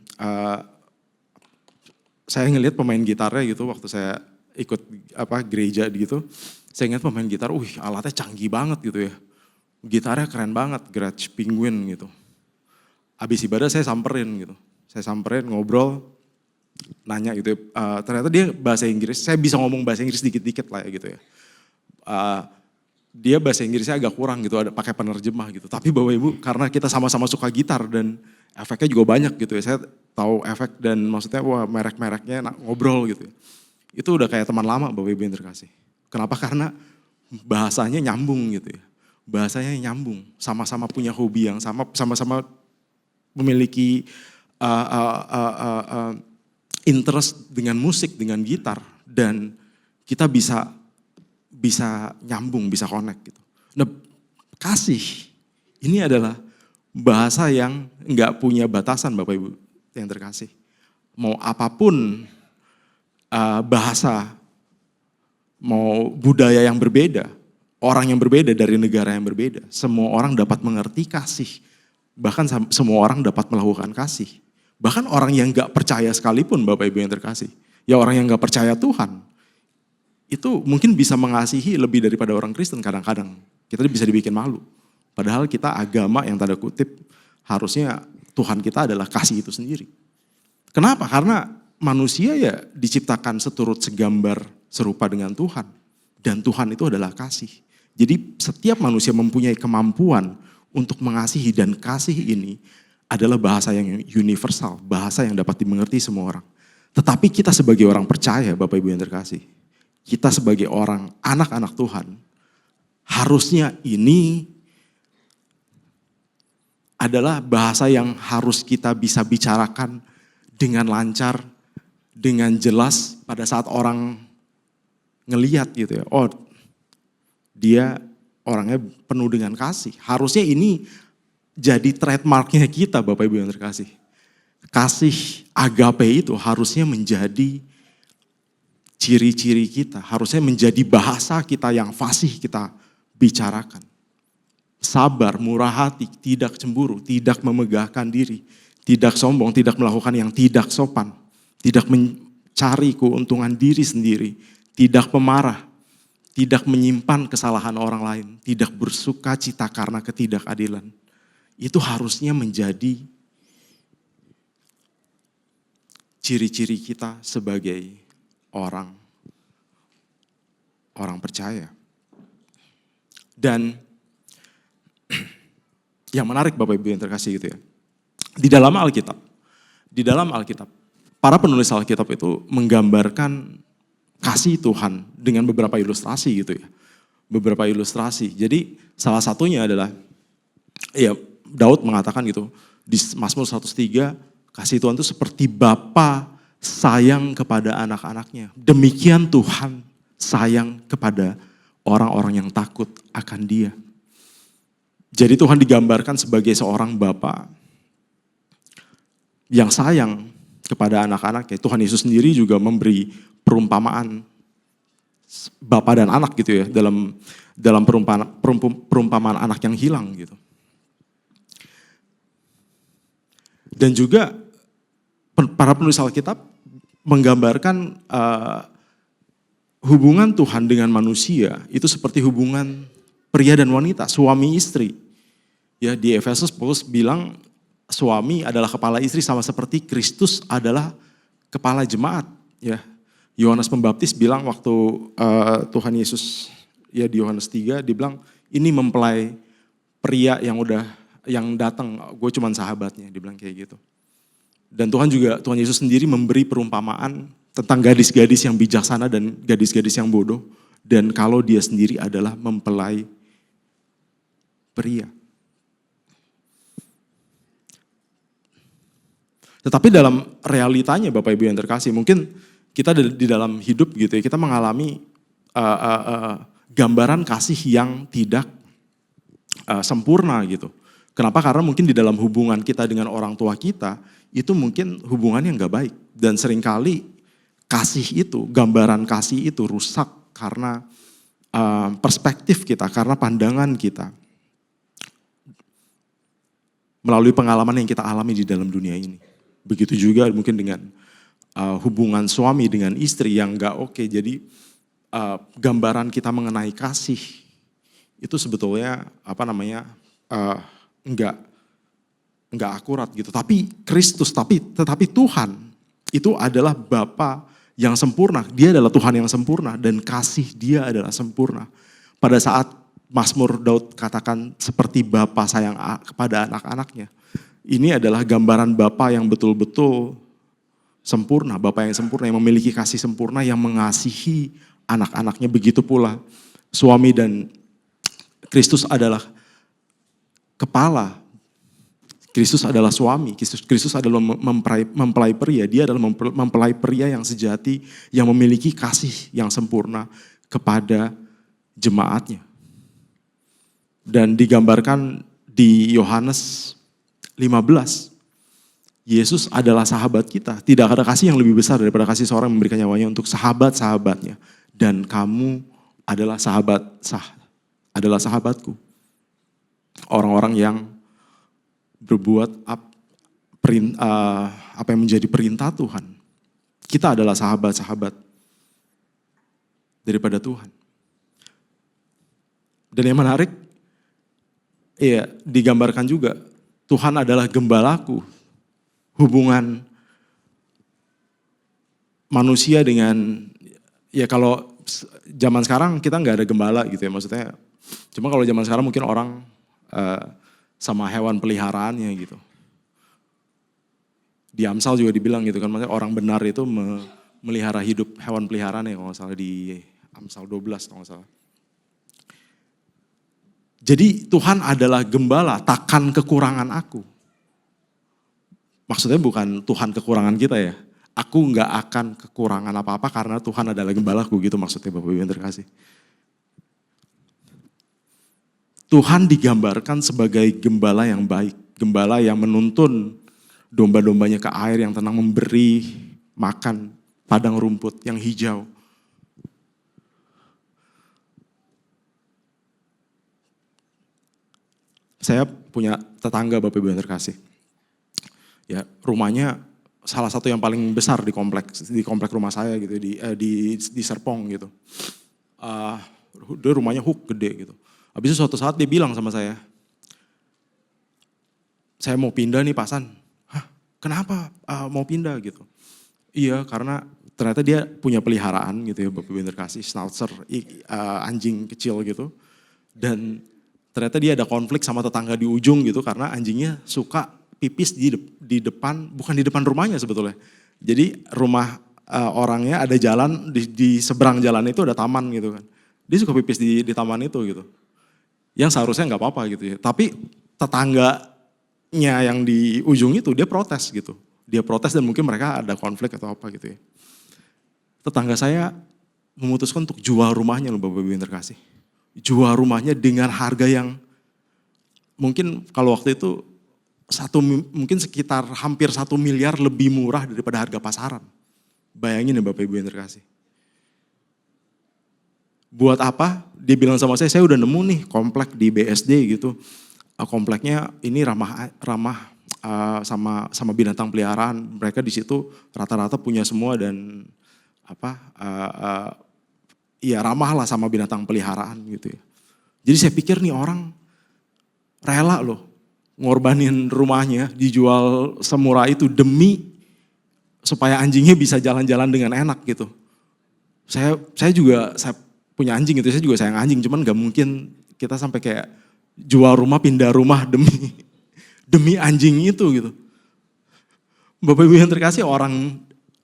saya ngelihat pemain gitarnya gitu waktu saya ikut gereja gitu. Saya ingat pemain gitar, alatnya canggih banget gitu ya. Gitarnya keren banget, Gretsch Penguin gitu. Abis ibadah saya samperin gitu. Saya samperin, ngobrol, nanya gitu ya. Ternyata dia bahasa Inggris, saya bisa ngomong bahasa Inggris dikit-dikit lah ya gitu ya. Dia bahasa Inggrisnya agak kurang gitu, ada pakai penerjemah gitu. Tapi Bapak Ibu, karena kita sama-sama suka gitar dan efeknya juga banyak gitu ya. Saya tahu efek dan maksudnya merek-mereknya ngobrol gitu ya. Itu udah kayak teman lama Bapak Ibu yang terkasih. Kenapa? Karena bahasanya nyambung gitu ya. Bahasanya nyambung, sama-sama punya hobi yang sama-sama memiliki interest dengan musik, dengan gitar, dan kita bisa nyambung, bisa connect gitu. Nah, kasih ini adalah bahasa yang nggak punya batasan Bapak Ibu yang terkasih. Mau apapun bahasa, mau budaya yang berbeda, orang yang berbeda dari negara yang berbeda, semua orang dapat mengerti kasih. Bahkan semua orang dapat melakukan kasih. Bahkan orang yang gak percaya sekalipun Bapak Ibu yang terkasih. Ya orang yang gak percaya Tuhan. Itu mungkin bisa mengasihi lebih daripada orang Kristen kadang-kadang. Kita bisa dibikin malu. Padahal kita agama yang tanda kutip harusnya Tuhan kita adalah kasih itu sendiri. Kenapa? Karena manusia ya diciptakan seturut segambar serupa dengan Tuhan. Dan Tuhan itu adalah kasih. Jadi setiap manusia mempunyai kemampuan untuk mengasihi, dan kasih ini adalah bahasa yang universal, bahasa yang dapat dimengerti semua orang. Tetapi kita sebagai orang percaya, Bapak Ibu yang terkasih, kita sebagai orang anak-anak Tuhan, harusnya ini adalah bahasa yang harus kita bisa bicarakan dengan lancar, dengan jelas pada saat orang ngelihat gitu ya. Oh, dia orangnya penuh dengan kasih. Harusnya ini jadi trademarknya kita Bapak Ibu yang terkasih. Kasih agape itu harusnya menjadi ciri-ciri kita. Harusnya menjadi bahasa kita yang fasih kita bicarakan. Sabar, murah hati, tidak cemburu, tidak memegahkan diri, tidak sombong, tidak melakukan yang tidak sopan, tidak mencari keuntungan diri sendiri, tidak pemarah, tidak menyimpan kesalahan orang lain, tidak bersuka cita karena ketidakadilan. Itu harusnya menjadi ciri-ciri kita sebagai orang percaya. Dan yang menarik Bapak Ibu yang terkasih gitu ya. Di dalam Alkitab, para penulis Alkitab itu menggambarkan kasih Tuhan dengan beberapa ilustrasi gitu ya. Beberapa ilustrasi. Jadi salah satunya adalah ya Daud mengatakan gitu di Mazmur 103, Kasih Tuhan itu seperti Bapa sayang kepada anak-anaknya. Demikian Tuhan sayang kepada orang-orang yang takut akan Dia. Jadi Tuhan digambarkan sebagai seorang Bapa yang sayang kepada anak-anaknya. Tuhan Yesus sendiri juga memberi perumpamaan Bapa dan anak gitu ya, dalam perumpamaan anak yang hilang gitu. Dan juga para penulis Alkitab menggambarkan hubungan Tuhan dengan manusia itu seperti hubungan pria dan wanita, suami istri. Ya, di Efesus Paulus bilang suami adalah kepala istri sama seperti Kristus adalah kepala jemaat. Ya, Yohanes Pembaptis bilang waktu Tuhan Yesus ya di Yohanes 3 dia bilang ini mempelai pria yang datang, gue cuman sahabatnya, dia bilang kayak gitu. Dan Tuhan Yesus sendiri memberi perumpamaan tentang gadis-gadis yang bijaksana dan gadis-gadis yang bodoh. Dan kalau dia sendiri adalah mempelai pria. Tetapi dalam realitanya Bapak Ibu yang terkasih, mungkin kita di dalam hidup gitu ya, kita mengalami gambaran kasih yang tidak sempurna gitu. Kenapa? Karena mungkin di dalam hubungan kita dengan orang tua kita, itu mungkin hubungan yang gak baik. Dan seringkali kasih itu, gambaran kasih itu rusak karena perspektif kita, karena pandangan kita. Melalui pengalaman yang kita alami di dalam dunia ini. Begitu juga mungkin dengan hubungan suami dengan istri yang gak oke. Jadi gambaran kita mengenai kasih itu sebetulnya enggak akurat gitu. Tapi Kristus, tetapi Tuhan itu adalah Bapa yang sempurna. Dia adalah Tuhan yang sempurna dan kasih Dia adalah sempurna. Pada saat Mazmur Daud katakan seperti Bapa sayang kepada anak-anaknya. Ini adalah gambaran Bapa yang betul-betul sempurna. Bapa yang sempurna, yang memiliki kasih sempurna, yang mengasihi anak-anaknya. Begitu pula suami dan Kristus adalah kepala. Kristus adalah suami, Kristus adalah mempelai pria. Dia adalah mempelai pria yang sejati, yang memiliki kasih yang sempurna kepada jemaatnya. Dan digambarkan di Yohanes 15, Yesus adalah sahabat kita. Tidak ada kasih yang lebih besar daripada kasih seorang yang memberikan nyawanya untuk sahabat-sahabatnya. Dan kamu adalah sahabatku. Orang-orang yang berbuat apa yang menjadi perintah Tuhan. Kita adalah sahabat-sahabat daripada Tuhan. Dan yang menarik, digambarkan juga Tuhan adalah gembalaku. Hubungan manusia dengan, ya kalau zaman sekarang kita nggak ada gembala gitu ya, maksudnya. Cuma kalau zaman sekarang mungkin orang sama hewan peliharaannya gitu. Di Amsal juga dibilang gitu kan, maksudnya orang benar itu melihara hidup hewan peliharaan ya kalau nggak salah di Amsal 12 kalau nggak salah. Jadi Tuhan adalah gembala, takkan kekurangan aku. Maksudnya bukan Tuhan kekurangan kita ya. Aku nggak akan kekurangan apa-apa karena Tuhan adalah gembalaku gitu maksudnya Bapak Ibu yang terkasih. Tuhan digambarkan sebagai gembala yang baik. Gembala yang menuntun domba-dombanya ke air yang tenang, memberi makan padang rumput yang hijau. Saya punya tetangga Bapak Ibu yang terkasih. Ya, rumahnya salah satu yang paling besar di komplek rumah saya gitu, di Serpong gitu. Dia rumahnya gede gitu. Habis itu suatu saat dia bilang sama saya mau pindah nih Pak San. Hah, kenapa mau pindah gitu? Iya, karena ternyata dia punya peliharaan gitu ya Bapak Ibu yang terkasih, schnauzer, anjing kecil gitu. Dan ternyata dia ada konflik sama tetangga di ujung gitu karena anjingnya suka pipis di depan, bukan di depan rumahnya sebetulnya. Jadi rumah orangnya ada jalan, di seberang jalan itu ada taman gitu kan. Dia suka pipis di taman itu gitu. Yang seharusnya nggak apa-apa gitu ya. Tapi tetangganya yang di ujung itu dia protes gitu. Dia protes dan mungkin mereka ada konflik atau apa gitu ya. Tetangga saya memutuskan untuk jual rumahnya loh Bapak Ibu yang terkasih. Jual rumahnya dengan harga yang mungkin kalau waktu itu mungkin sekitar hampir 1 miliar lebih murah daripada harga pasaran. Bayangin ya Bapak Ibu yang terkasih. Buat apa? Dia bilang sama saya udah nemu nih komplek di BSD gitu. Kompleknya ini ramah sama binatang peliharaan. Mereka di situ rata-rata punya semua dan ramah lah sama binatang peliharaan gitu ya. Jadi saya pikir nih orang rela loh ngorbanin rumahnya dijual semurah itu demi supaya anjingnya bisa jalan-jalan dengan enak gitu. Saya punya anjing gitu, saya juga sayang anjing, cuman gak mungkin kita sampai kayak jual rumah, pindah rumah demi anjing itu gitu. Bapak Ibu yang terkasih,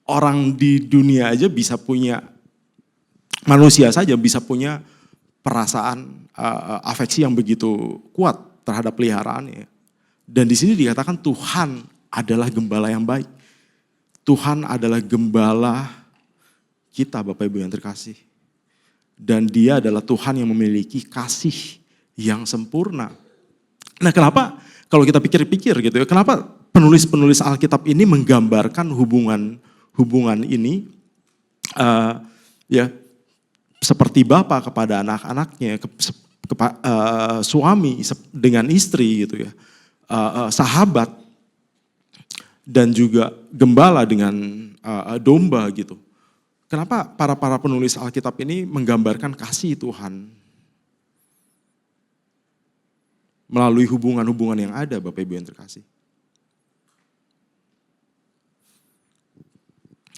orang di dunia aja bisa punya, manusia saja bisa punya perasaan afeksi yang begitu kuat terhadap peliharaannya. Dan di sini dikatakan Tuhan adalah gembala yang baik. Tuhan adalah gembala kita Bapak Ibu yang terkasih. Dan dia adalah Tuhan yang memiliki kasih yang sempurna. Nah kenapa kalau kita pikir-pikir gitu ya, kenapa penulis-penulis Alkitab ini menggambarkan hubungan ini seperti bapak kepada anak-anaknya, suami dengan istri gitu ya, sahabat dan juga gembala dengan domba gitu. Kenapa para penulis Alkitab ini menggambarkan kasih Tuhan melalui hubungan-hubungan yang ada Bapak Ibu yang terkasih?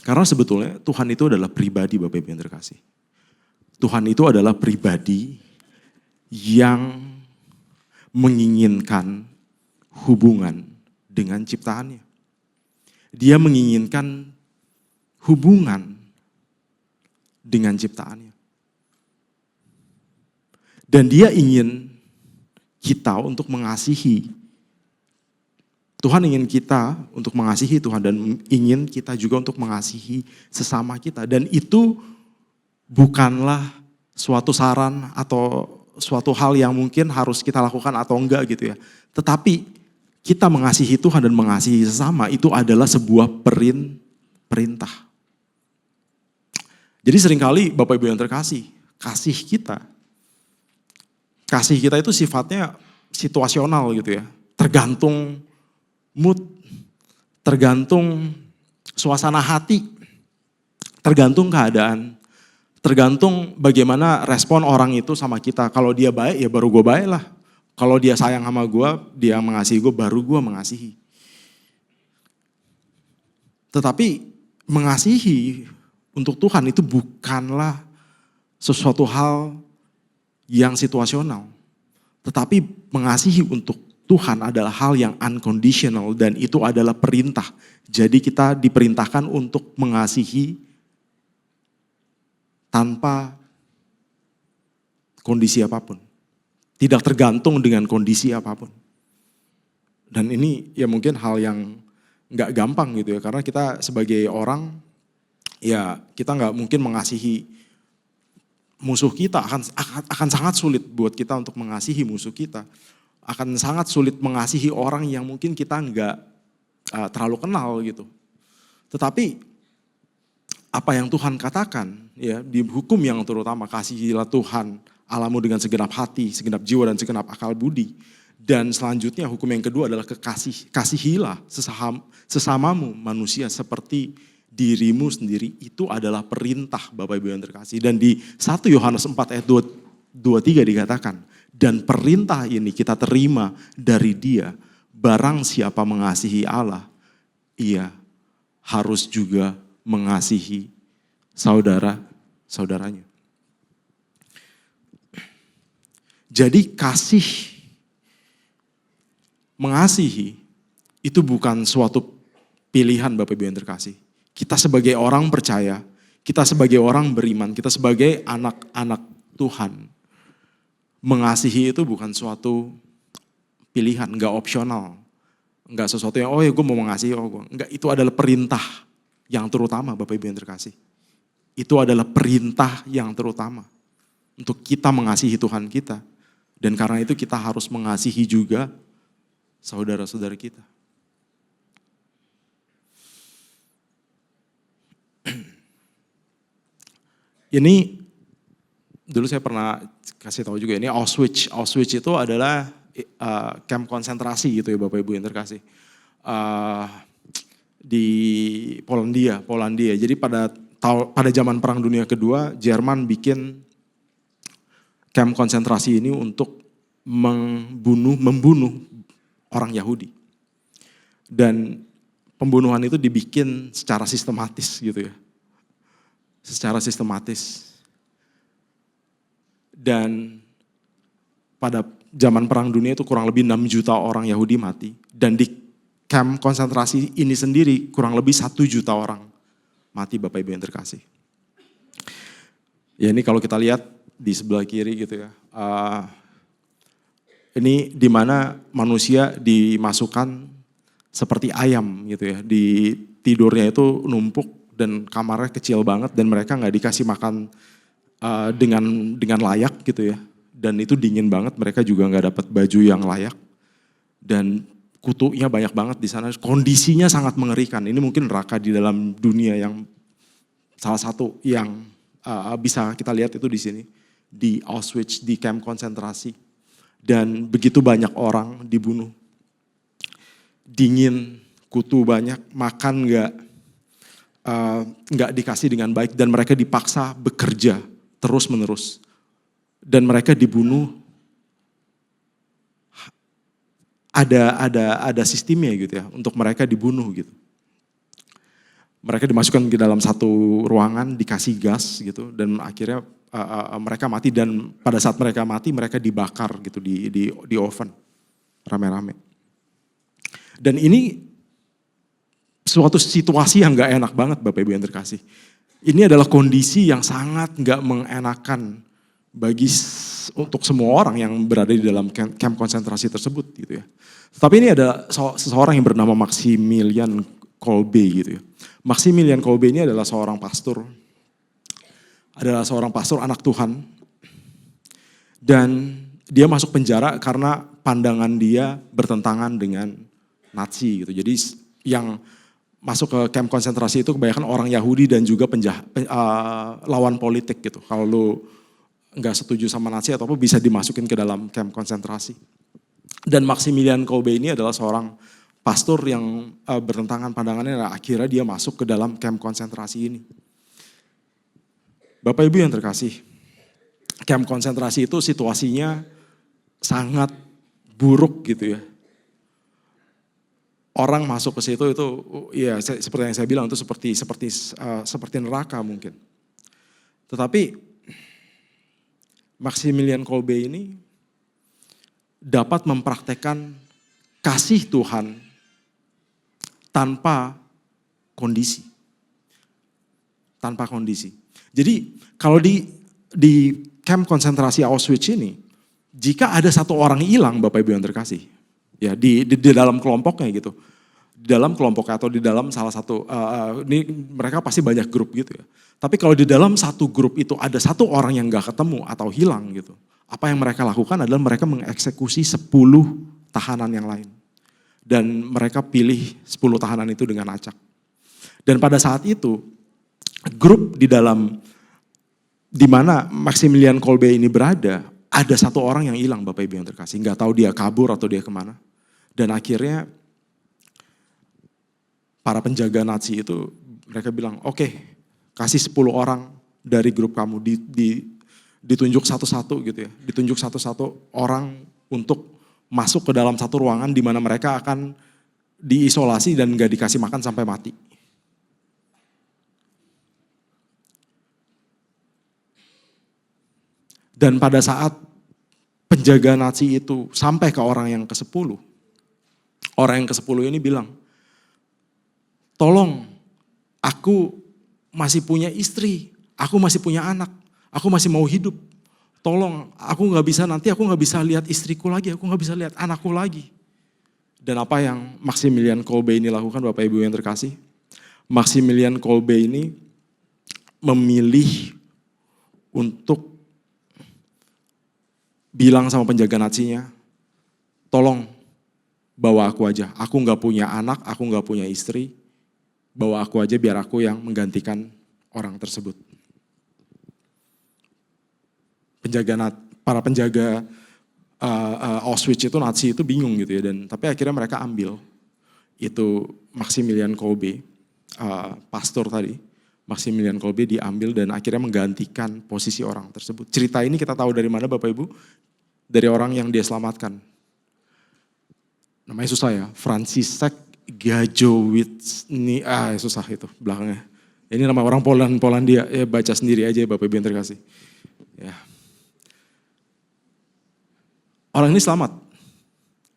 Karena sebetulnya Tuhan itu adalah pribadi Bapak Ibu yang terkasih. Tuhan itu adalah pribadi yang menginginkan hubungan dengan ciptaannya. Dia menginginkan hubungan dengan ciptaannya. Dan dia ingin kita untuk mengasihi. Tuhan ingin kita untuk mengasihi Tuhan dan ingin kita juga untuk mengasihi sesama kita. Dan itu bukanlah suatu saran atau suatu hal yang mungkin harus kita lakukan atau enggak gitu ya. Tetapi kita mengasihi Tuhan dan mengasihi sesama itu adalah sebuah perintah. Jadi seringkali Bapak Ibu yang terkasih, kasih kita itu sifatnya situasional gitu ya. Tergantung mood, tergantung suasana hati, tergantung keadaan, tergantung bagaimana respon orang itu sama kita. Kalau dia baik ya baru gue baik lah. Kalau dia sayang sama gue, dia mengasihi gue, baru gue mengasihi. Tetapi mengasihi untuk Tuhan itu bukanlah sesuatu hal yang situasional. Tetapi mengasihi untuk Tuhan adalah hal yang unconditional dan itu adalah perintah. Jadi kita diperintahkan untuk mengasihi tanpa kondisi apapun. Tidak tergantung dengan kondisi apapun. Dan ini ya mungkin hal yang gak gampang gitu ya. Karena kita sebagai orang, ya kita gak mungkin mengasihi musuh kita. Akan sangat sulit buat kita untuk mengasihi musuh kita. Akan sangat sulit mengasihi orang yang mungkin kita gak terlalu kenal gitu. Tetapi apa yang Tuhan katakan ya di hukum yang terutama, kasihilah Tuhan Allahmu dengan segenap hati, segenap jiwa dan segenap akal budi. Dan selanjutnya hukum yang kedua adalah kasihilah sesamamu manusia seperti dirimu sendiri. Itu adalah perintah Bapak Ibu yang terkasih. Dan di 1 Yohanes 4 ayat 23 dikatakan, dan perintah ini kita terima dari Dia, barang siapa mengasihi Allah, ia harus juga mengasihi saudara-saudaranya. Jadi mengasihi itu bukan suatu pilihan Bapak Ibu yang terkasih. Kita sebagai orang percaya, kita sebagai orang beriman, kita sebagai anak-anak Tuhan. Mengasihi itu bukan suatu pilihan, gak opsional. Enggak sesuatu yang oh ya gue mau mengasihi, enggak, itu adalah perintah yang terutama Bapak Ibu yang terkasih. Itu adalah perintah yang terutama untuk kita mengasihi Tuhan kita. Dan karena itu kita harus mengasihi juga saudara-saudara kita. Ini dulu saya pernah kasih tahu juga, ini Auschwitz. Auschwitz itu adalah camp konsentrasi gitu ya Bapak Ibu yang terkasih. Di Polandia. Jadi pada zaman Perang Dunia Kedua, Jerman bikin camp konsentrasi ini untuk membunuh orang Yahudi. Dan pembunuhan itu dibikin secara sistematis gitu ya. Secara sistematis. Dan pada zaman Perang Dunia itu kurang lebih 6 juta orang Yahudi mati. Dan di camp konsentrasi ini sendiri kurang lebih 1 juta orang mati Bapak Ibu yang terkasih. Ya ini kalau kita lihat di sebelah kiri gitu ya. Ini di mana manusia dimasukkan seperti ayam gitu ya. Di tidurnya itu numpuk dan kamarnya kecil banget dan mereka nggak dikasih makan dengan layak gitu ya. Dan itu dingin banget, mereka juga nggak dapat baju yang layak. Dan kutunya banyak banget di sana, kondisinya sangat mengerikan. Ini mungkin neraka di dalam dunia yang salah satu yang bisa kita lihat itu di sini. Di Auschwitz, di camp konsentrasi. Dan begitu banyak orang dibunuh. Dingin, kutu banyak, makan nggak dikasih dengan baik dan mereka dipaksa bekerja terus menerus dan mereka dibunuh. Ada sistemnya gitu ya untuk mereka dibunuh gitu. Mereka dimasukkan ke dalam satu ruangan, dikasih gas gitu dan akhirnya mereka mati dan pada saat mereka mati mereka dibakar gitu di oven rame-rame. Dan ini suatu situasi yang gak enak banget Bapak Ibu yang terkasih. Ini adalah kondisi yang sangat gak mengenakan untuk semua orang yang berada di dalam camp konsentrasi tersebut gitu ya. Tapi ini ada seseorang yang bernama Maximilian Kolbe gitu ya. Maximilian Kolbe ini adalah seorang pastor. Adalah seorang pastor anak Tuhan. Dan dia masuk penjara karena pandangan dia bertentangan dengan Nazi gitu. Jadi yang masuk ke camp konsentrasi itu kebanyakan orang Yahudi dan juga lawan politik gitu. Kalau lu nggak setuju sama Nazi atau apa bisa dimasukin ke dalam camp konsentrasi. Dan Maximilian Kolbe ini adalah seorang pastor yang bertentangan pandangannya dan akhirnya dia masuk ke dalam camp konsentrasi ini. Bapak Ibu yang terkasih, camp konsentrasi itu situasinya sangat buruk gitu ya. Orang masuk ke situ itu ya seperti yang saya bilang itu seperti neraka mungkin. Tetapi Maximilian Kolbe ini dapat mempraktekkan kasih Tuhan tanpa kondisi. Tanpa kondisi. Jadi kalau di camp konsentrasi Auschwitz ini, jika ada satu orang hilang Bapak Ibu yang terkasih, ya di dalam kelompoknya gitu, di dalam kelompoknya atau di dalam salah satu, ini mereka pasti banyak grup gitu ya. Tapi kalau di dalam satu grup itu ada satu orang yang gak ketemu atau hilang gitu, apa yang mereka lakukan adalah mereka mengeksekusi 10 tahanan yang lain. Dan mereka pilih 10 tahanan itu dengan acak. Dan pada saat itu, grup di mana Maximilian Kolbe ini berada, ada satu orang yang hilang Bapak Ibu yang terkasih. Gak tahu dia kabur atau dia kemana. Dan akhirnya para penjaga Nazi itu mereka bilang, oke, kasih 10 orang dari grup kamu ditunjuk satu-satu gitu ya. Ditunjuk satu-satu orang untuk masuk ke dalam satu ruangan di mana mereka akan diisolasi dan gak dikasih makan sampai mati. Dan pada saat penjaga Nazi itu sampai ke orang yang ke-10, orang yang ke-10 ini bilang, tolong aku masih punya istri, aku masih punya anak, aku masih mau hidup. Tolong, nanti aku gak bisa lihat istriku lagi, aku gak bisa lihat anakku lagi. Dan apa yang Maximilian Kolbe ini lakukan Bapak Ibu yang terkasih? Maximilian Kolbe ini memilih untuk bilang sama penjaga Nazinya, tolong bawa aku aja. Aku gak punya anak, aku gak punya istri. Bawa aku aja biar aku yang menggantikan orang tersebut. Para penjaga Auschwitz itu Nazi itu bingung gitu ya. Tapi akhirnya mereka ambil itu Maximilian Kolbe, pastor tadi. Maximilian Kolbe diambil dan akhirnya menggantikan posisi orang tersebut. Cerita ini kita tahu dari mana Bapak Ibu? Dari orang yang dia selamatkan. Namanya susah ya, Franciszek Gajowicz. Susah itu belakangnya. Ini nama orang Polandia, ya baca sendiri aja Bapak Ibu yang terkasih. Ya. Orang ini selamat.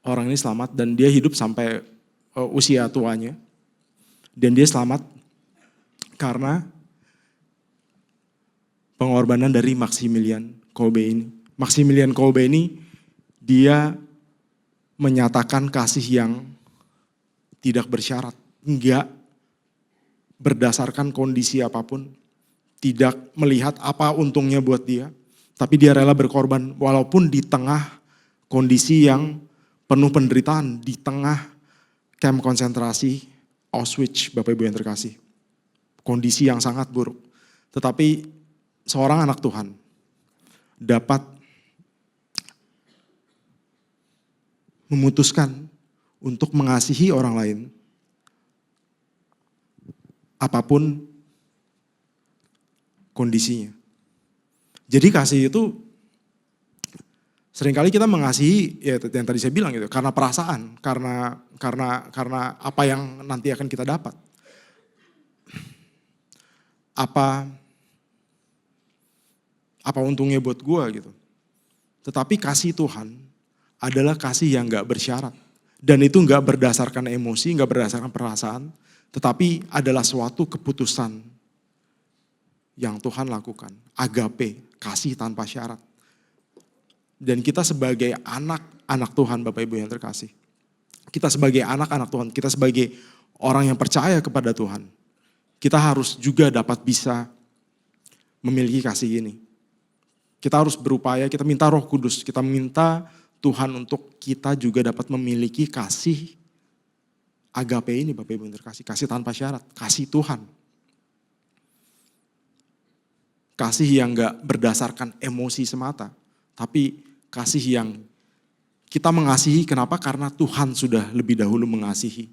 Orang ini selamat dan dia hidup sampai usia tuanya. Dan dia selamat karena pengorbanan dari Maximilian Kolbe ini. Maximilian Kolbe ini dia menyatakan kasih yang tidak bersyarat, enggak berdasarkan kondisi apapun, tidak melihat apa untungnya buat dia, tapi dia rela berkorban walaupun di tengah kondisi yang penuh penderitaan, di tengah kamp konsentrasi Auschwitz, Bapak Ibu yang terkasih. Kondisi yang sangat buruk. Tetapi seorang anak Tuhan dapat memutuskan untuk mengasihi orang lain apapun kondisinya. Jadi kasih itu seringkali kita mengasihi ya yang tadi saya bilang gitu, karena perasaan, karena apa yang nanti akan kita dapat. Apa untungnya buat gue gitu. Tetapi kasih Tuhan adalah kasih yang gak bersyarat. Dan itu gak berdasarkan emosi, gak berdasarkan perasaan. Tetapi adalah suatu keputusan yang Tuhan lakukan. Agape, kasih tanpa syarat. Dan kita sebagai anak-anak Tuhan Bapak Ibu yang terkasih. Kita sebagai anak-anak Tuhan, kita sebagai orang yang percaya kepada Tuhan. Kita harus juga dapat bisa memiliki kasih ini. Kita harus berupaya, kita minta Roh Kudus, kita minta Tuhan untuk kita juga dapat memiliki kasih agape ini Bapak Ibu yang terkasih. Kasih tanpa syarat, kasih Tuhan. Kasih yang gak berdasarkan emosi semata, tapi kasih yang kita mengasihi. Kenapa? Karena Tuhan sudah lebih dahulu mengasihi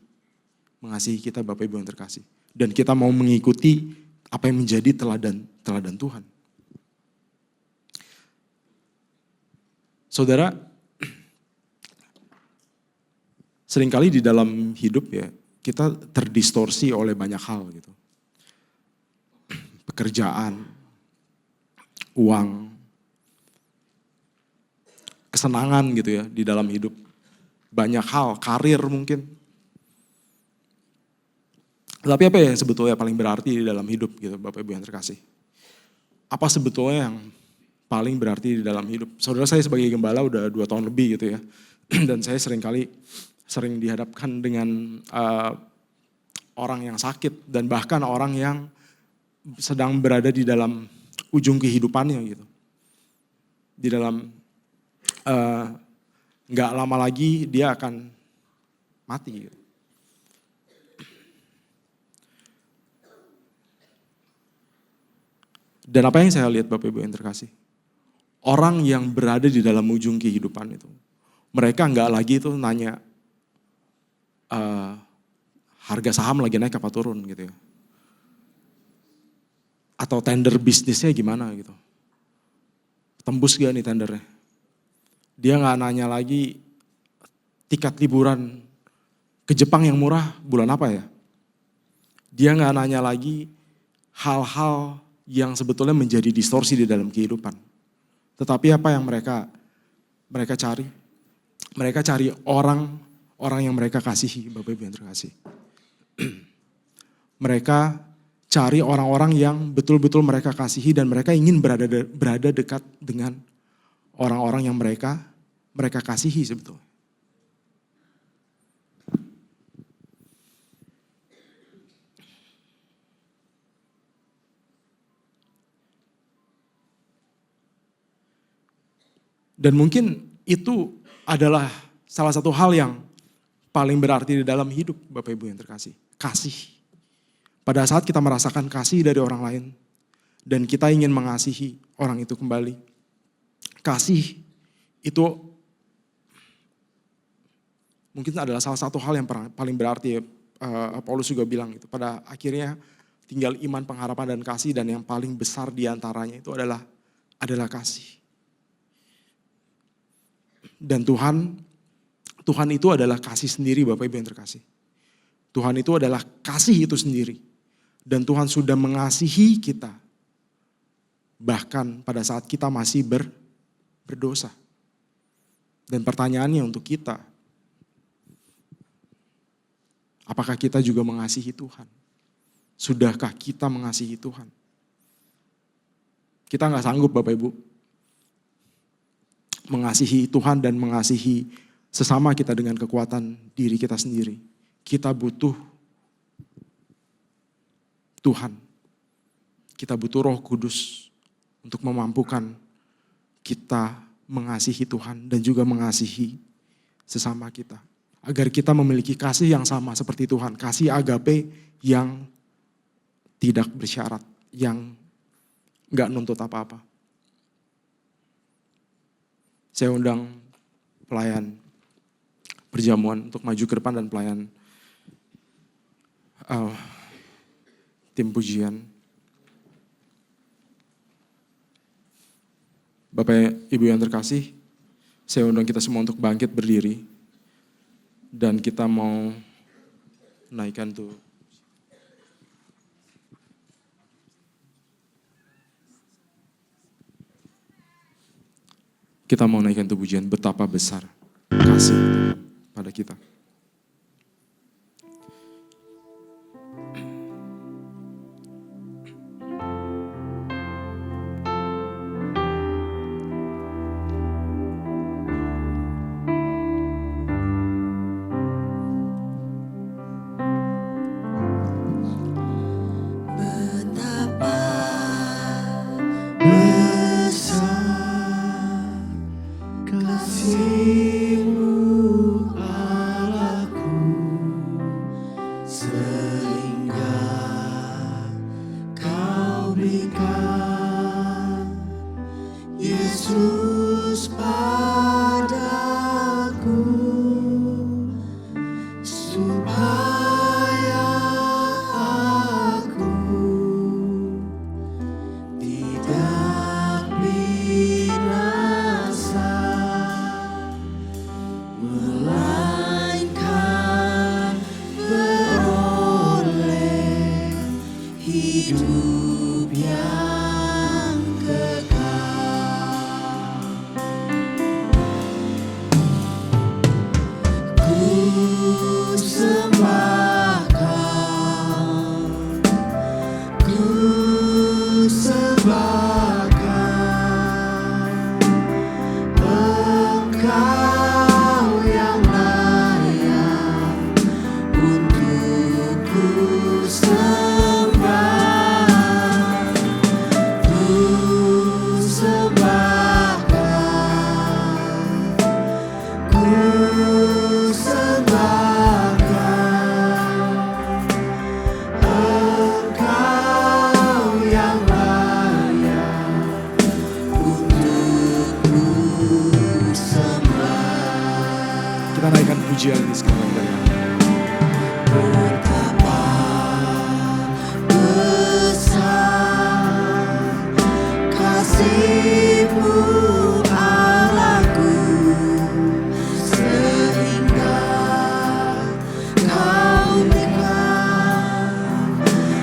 kita Bapak Ibu yang terkasih. Dan kita mau mengikuti apa yang menjadi teladan Tuhan. Saudara, seringkali di dalam hidup ya, kita terdistorsi oleh banyak hal gitu. Pekerjaan, uang, kesenangan gitu ya di dalam hidup. Banyak hal, karir mungkin. Tapi apa yang sebetulnya paling berarti di dalam hidup gitu Bapak Ibu yang terkasih? Apa sebetulnya yang paling berarti di dalam hidup? Saudara, saya sebagai gembala udah 2 tahun lebih gitu ya. Dan saya sering dihadapkan dengan orang yang sakit dan bahkan orang yang sedang berada di dalam ujung kehidupannya gitu. Di dalam gak lama lagi dia akan mati gitu. Dan apa yang saya lihat Bapak Ibu yang terkasih, orang yang berada di dalam ujung kehidupan itu, mereka nggak lagi itu nanya harga saham lagi naik apa turun gitu ya, atau tender bisnisnya gimana gitu, tembus gak nih tendernya. Dia nggak nanya lagi tiket liburan ke Jepang yang murah bulan apa ya. Dia nggak nanya lagi hal-hal yang sebetulnya menjadi distorsi di dalam kehidupan. Tetapi apa yang mereka cari? Mereka cari orang yang mereka kasihi, Bapak Ibu yang terkasih. Mereka cari orang-orang yang betul-betul mereka kasihi dan mereka ingin berada dekat dengan orang-orang yang mereka kasihi sebetulnya. Dan mungkin itu adalah salah satu hal yang paling berarti di dalam hidup Bapak Ibu yang terkasih. Kasih. Pada saat kita merasakan kasih dari orang lain dan kita ingin mengasihi orang itu kembali. Kasih itu mungkin adalah salah satu hal yang paling berarti. Paulus juga bilang itu. Pada akhirnya tinggal iman, pengharapan, dan kasih, dan yang paling besar diantaranya itu adalah kasih. Dan Tuhan itu adalah kasih sendiri Bapak Ibu yang terkasih. Tuhan itu adalah kasih itu sendiri. Dan Tuhan sudah mengasihi kita. Bahkan pada saat kita masih berdosa. Dan pertanyaannya untuk kita, apakah kita juga mengasihi Tuhan? Sudahkah kita mengasihi Tuhan? Kita gak sanggup Bapak Ibu mengasihi Tuhan dan mengasihi sesama kita dengan kekuatan diri kita sendiri. Kita butuh Tuhan. Kita butuh Roh Kudus untuk memampukan kita mengasihi Tuhan dan juga mengasihi sesama kita. Agar kita memiliki kasih yang sama seperti Tuhan. Kasih agape yang tidak bersyarat. Yang gak nuntut apa-apa. Saya undang pelayan perjamuan untuk maju ke depan dan pelayan tim pujian. Bapak Ibu yang terkasih, saya undang kita semua untuk bangkit berdiri. Dan kita mau naikkan tuh. Kita mau naikkan tuh pujian, betapa besar kasih pada kita. Pujian ini sekarang dari Betapa besar kasih-Mu Allahku, sehingga Kau berikan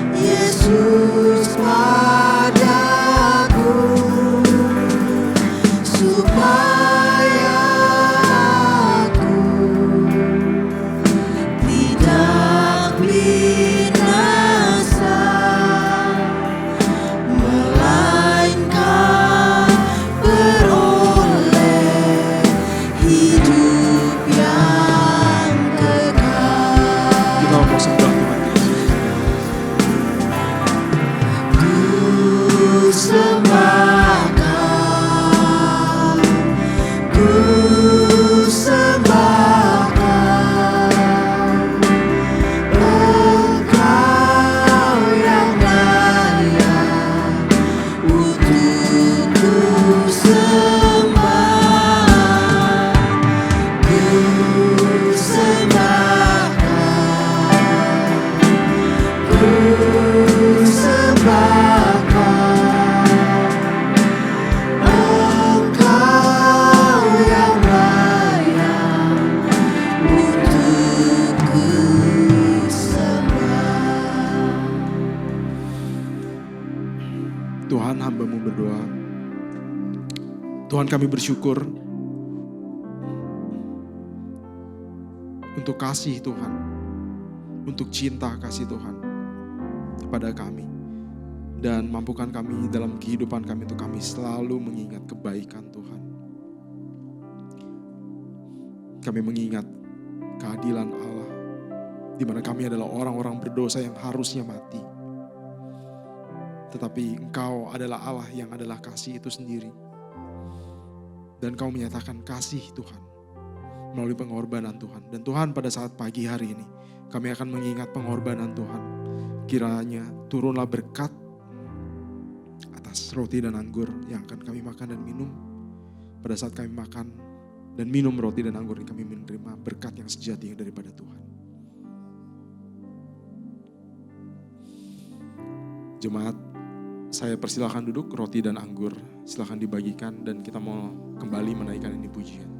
Yesus padaku, supaya Tuhan, hamba-Mu berdoa. Tuhan, kami bersyukur untuk kasih Tuhan, untuk cinta kasih Tuhan kepada kami. Dan mampukan kami dalam kehidupan kami untuk kami selalu mengingat kebaikan Tuhan. Kami mengingat keadilan Allah, di mana kami adalah orang-orang berdosa yang harusnya mati. Tetapi Engkau adalah Allah yang adalah kasih itu sendiri. Dan Kau menyatakan kasih Tuhan melalui pengorbanan Tuhan. Dan Tuhan, pada saat pagi hari ini kami akan mengingat pengorbanan Tuhan. Kiranya turunlah berkat atas roti dan anggur yang akan kami makan dan minum. Pada saat kami makan dan minum roti dan anggur ini, kami menerima berkat yang sejati daripada Tuhan. Jemaat, saya persilakan duduk, roti dan anggur silakan dibagikan dan kita mau kembali menaikkan ini pujian.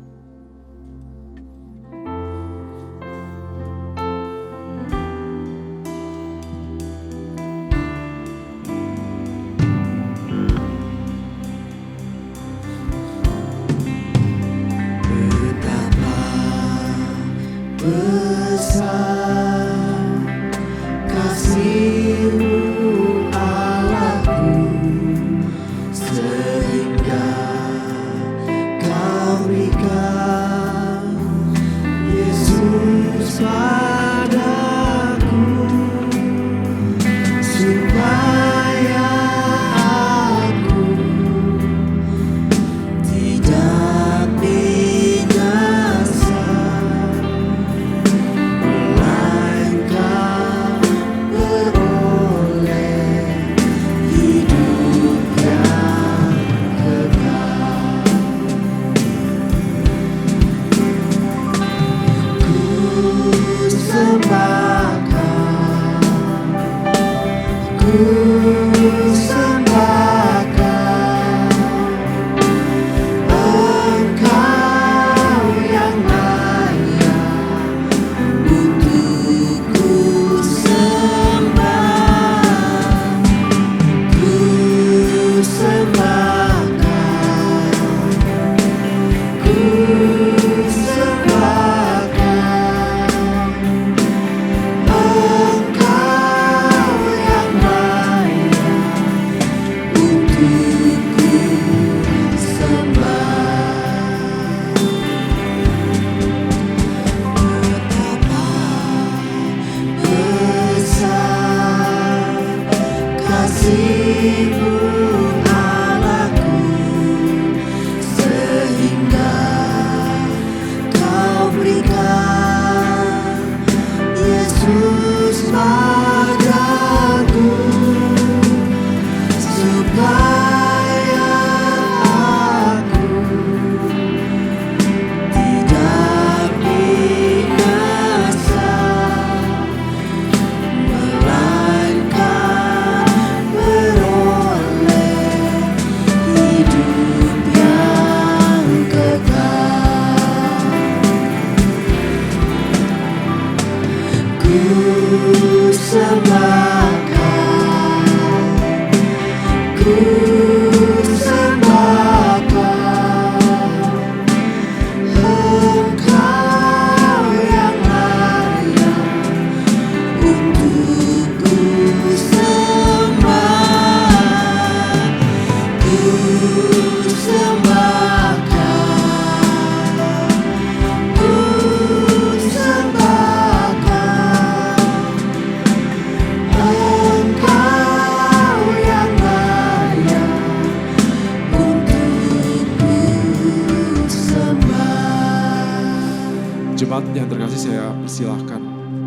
Jemaat yang terkasih, saya persilahkan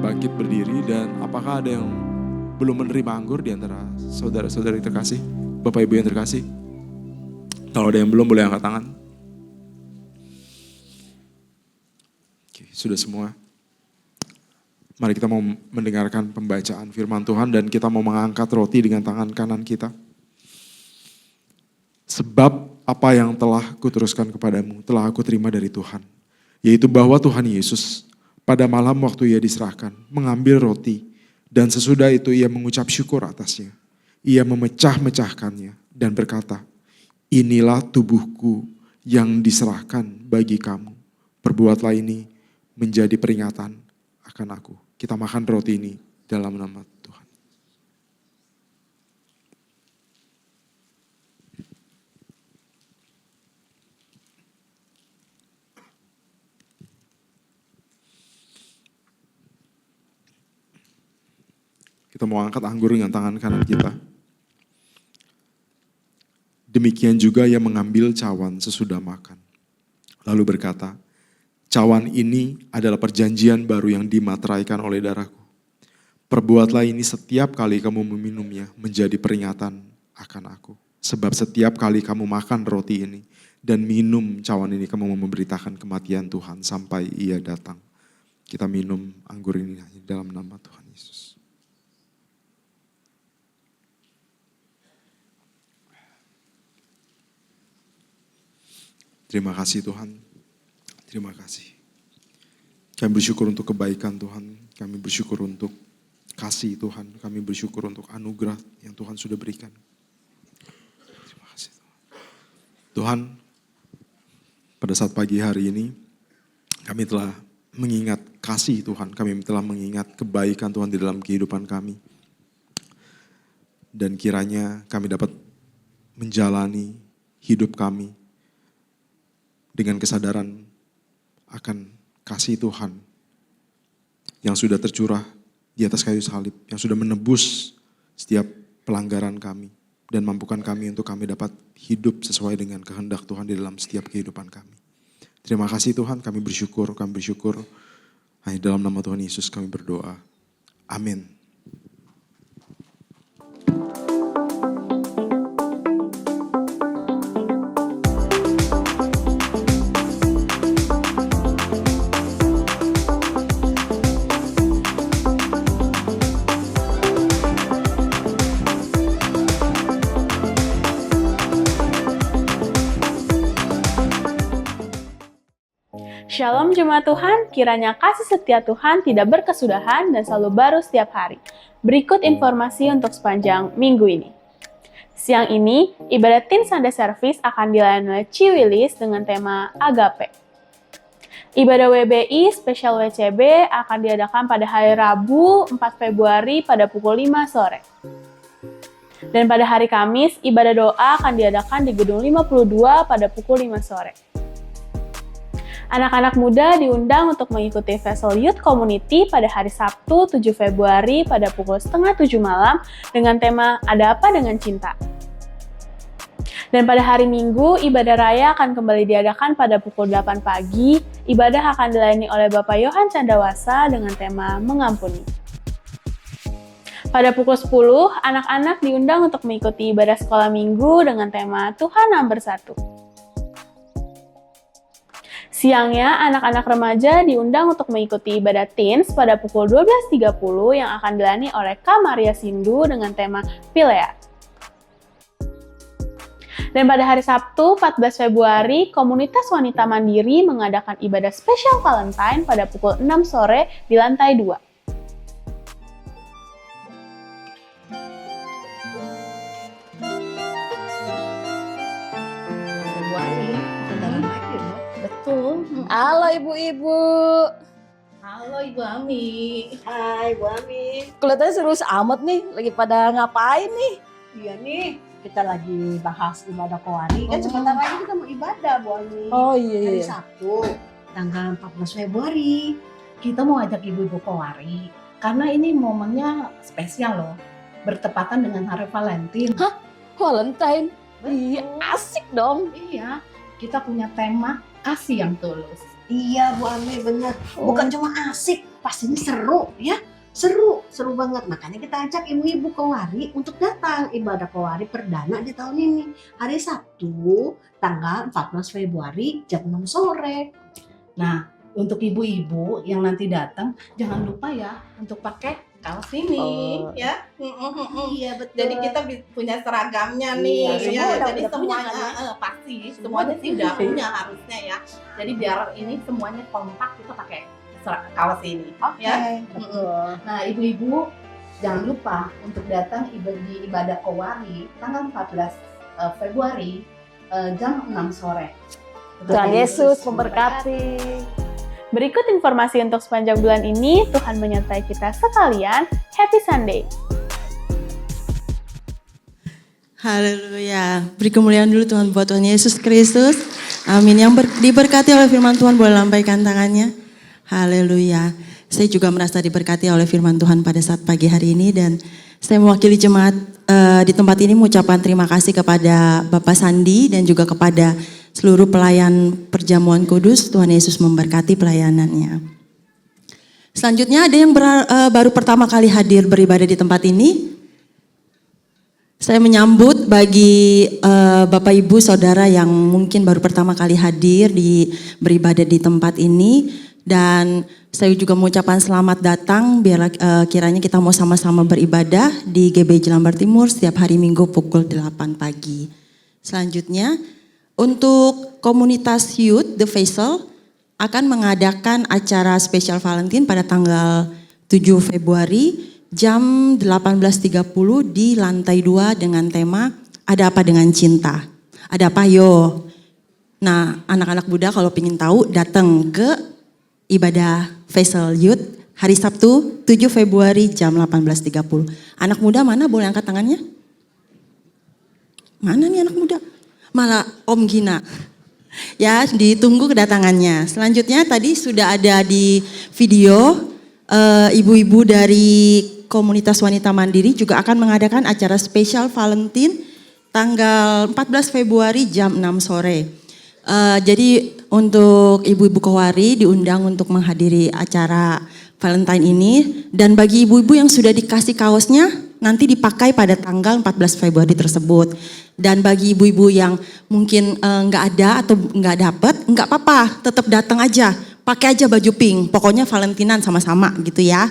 bangkit berdiri. Dan apakah ada yang belum menerima anggur di antara saudara-saudari terkasih, Bapak Ibu yang terkasih? Kalau ada yang belum, boleh angkat tangan. Oke, sudah semua. Mari kita mau mendengarkan pembacaan firman Tuhan dan kita mau mengangkat roti dengan tangan kanan kita. Sebab apa yang telah kuteruskan kepadamu telah aku terima dari Tuhan. Yaitu bahwa Tuhan Yesus pada malam waktu ia diserahkan mengambil roti dan sesudah itu ia mengucap syukur atasnya. Ia memecah-mecahkannya dan berkata, inilah tubuhku yang diserahkan bagi kamu. Perbuatlah ini menjadi peringatan akan aku. Kita makan roti ini dalam nama Tuhan. Kita mau angkat anggur dengan tangan kanan kita. Demikian juga ia mengambil cawan sesudah makan. Lalu berkata, cawan ini adalah perjanjian baru yang dimateraikan oleh darahku. Perbuatlah ini setiap kali kamu meminumnya menjadi peringatan akan aku. Sebab setiap kali kamu makan roti ini dan minum cawan ini, kamu memberitakan kematian Tuhan sampai ia datang. Kita minum anggur ini dalam nama Tuhan Yesus. Terima kasih Tuhan, terima kasih. Kami bersyukur untuk kebaikan Tuhan, kami bersyukur untuk kasih Tuhan, kami bersyukur untuk anugerah yang Tuhan sudah berikan. Terima kasih Tuhan. Tuhan, pada saat pagi hari ini, kami telah mengingat kasih Tuhan, kami telah mengingat kebaikan Tuhan di dalam kehidupan kami. Dan kiranya kami dapat menjalani hidup kami dengan kesadaran akan kasih Tuhan yang sudah tercurah di atas kayu salib, yang sudah menebus setiap pelanggaran kami dan mampukan kami untuk kami dapat hidup sesuai dengan kehendak Tuhan di dalam setiap kehidupan kami. Terima kasih Tuhan, kami bersyukur. Hanya dalam nama Tuhan Yesus kami berdoa. Amin. Shalom jemaat Tuhan, kiranya kasih setia Tuhan tidak berkesudahan dan selalu baru setiap hari. Berikut informasi untuk sepanjang minggu ini. Siang ini, ibadat Teen Sunday Service akan dilayani oleh Ciwilis dengan tema Agape. Ibadah WBI spesial WCB akan diadakan pada hari Rabu 4 Februari pada pukul 5 sore. Dan pada hari Kamis, ibadah doa akan diadakan di Gedung 52 pada pukul 5 sore. Anak-anak muda diundang untuk mengikuti Vessel Youth Community pada hari Sabtu 7 Februari pada pukul 6:30 malam dengan tema Ada Apa Dengan Cinta. Dan pada hari Minggu, ibadah raya akan kembali diadakan pada pukul 8 pagi. Ibadah akan dilayani oleh Bapak Yohan Candawasa dengan tema Mengampuni. Pada pukul 10, anak-anak diundang untuk mengikuti ibadah sekolah minggu dengan tema Tuhan Nomor 1. Siangnya, anak-anak remaja diundang untuk mengikuti ibadah teens pada pukul 12.30 yang akan dilayani oleh Kak Maria Sindu dengan tema Pilea. Dan pada hari Sabtu 14 Februari, Komunitas Wanita Mandiri mengadakan ibadah spesial Valentine pada pukul 6 sore di lantai 2. Betul. Halo ibu-ibu. Halo Ibu Ami. Hai Bu Ami. Kelihatannya serius amat nih. Lagi pada ngapain nih? Iya nih, kita lagi bahas ibadah Qawari. Kan sebentar lagi kita mau ibadah Bu Ami. Oh iya. Hari Sabtu, tanggal 14 Februari. Kita mau ajak ibu-ibu Qawari. Karena ini momennya spesial loh. Bertepatan dengan hari Valentine. Valentine. Betul. Iya, asik dong. Iya, kita punya tema kasih yang tulus. Iya Bu Ami bener, bukan cuma asik, pastinya seru ya, seru banget. Makanya kita ajak ibu-ibu Qawari untuk datang ibadah Qawari perdana di tahun ini. Hari Sabtu tanggal 14 Februari jam 6 sore. Nah, untuk ibu-ibu yang nanti datang, jangan lupa ya untuk pakai kaos ini, ya. Iya betul. Jadi kita punya seragamnya nih, Iya, semua ya. udah Jadi punya semuanya kan, ya? pasti, Semua semuanya sih udah udah punya. punya harusnya ya. Jadi biar ini semuanya kompak kita pakai kaos ini, ya. Betul. Nah, ibu-ibu jangan lupa untuk datang di ibadah Qawari tanggal 14 Februari jam 6 sore. Tuhan Yesus memberkati. Berikut informasi untuk sepanjang bulan ini. Tuhan menyertai kita sekalian. Happy Sunday! Haleluya. Beri kemuliaan dulu Tuhan buat Tuhan Yesus Kristus. Amin. Yang diberkati oleh firman Tuhan boleh lambaikan tangannya. Haleluya. Saya juga merasa diberkati oleh firman Tuhan pada saat pagi hari ini. Dan saya mewakili jemaat di tempat ini mengucapkan terima kasih kepada Bapak Sandi dan juga kepada seluruh pelayan perjamuan kudus. Tuhan Yesus memberkati pelayanannya. Selanjutnya ada yang baru pertama kali hadir beribadah di tempat ini. Saya menyambut bagi Bapak Ibu Saudara yang mungkin baru pertama kali hadir beribadah di tempat ini. Dan saya juga mengucapkan selamat datang, biar kiranya kita mau sama-sama beribadah di GBI Jelambar Timur setiap hari Minggu pukul 8 pagi. Selanjutnya untuk komunitas Youth The Vessel akan mengadakan acara spesial Valentine pada tanggal 7 Februari jam 18.30 di lantai 2 dengan tema Ada Apa Dengan Cinta. Ada apa yo? Nah, anak-anak muda kalau ingin tahu datang ke ibadah Vessel Youth hari Sabtu 7 Februari jam 18.30. Anak muda mana boleh angkat tangannya? Mana nih anak muda? Malah Om Gina. Ya, ditunggu kedatangannya. Selanjutnya tadi sudah ada di video ibu-ibu dari komunitas wanita mandiri juga akan mengadakan acara spesial Valentine tanggal 14 Februari jam 6 sore. Jadi untuk ibu-ibu Kowari diundang untuk menghadiri acara Valentine ini. Dan bagi ibu-ibu yang sudah dikasih kaosnya nanti dipakai pada tanggal 14 Februari tersebut. Dan bagi ibu-ibu yang mungkin nggak ada atau nggak dapet, nggak apa-apa, tetap datang aja. Pakai aja baju pink, pokoknya Valentinan sama-sama gitu ya.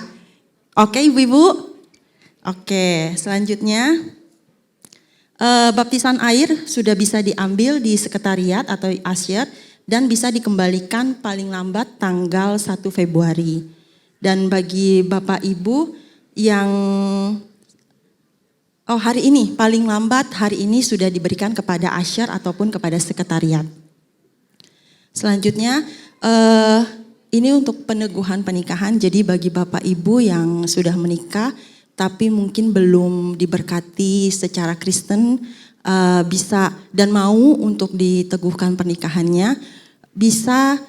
Oke ibu-ibu? Oke, selanjutnya baptisan air sudah bisa diambil di sekretariat atau asyir dan bisa dikembalikan paling lambat tanggal 1 Februari. Dan bagi Bapak Ibu yang hari ini, paling lambat hari ini sudah diberikan kepada asyir ataupun kepada sekretariat. Selanjutnya ini untuk peneguhan pernikahan, jadi bagi Bapak Ibu yang sudah menikah tapi mungkin belum diberkati secara Kristen, bisa dan mau untuk diteguhkan pernikahannya, bisa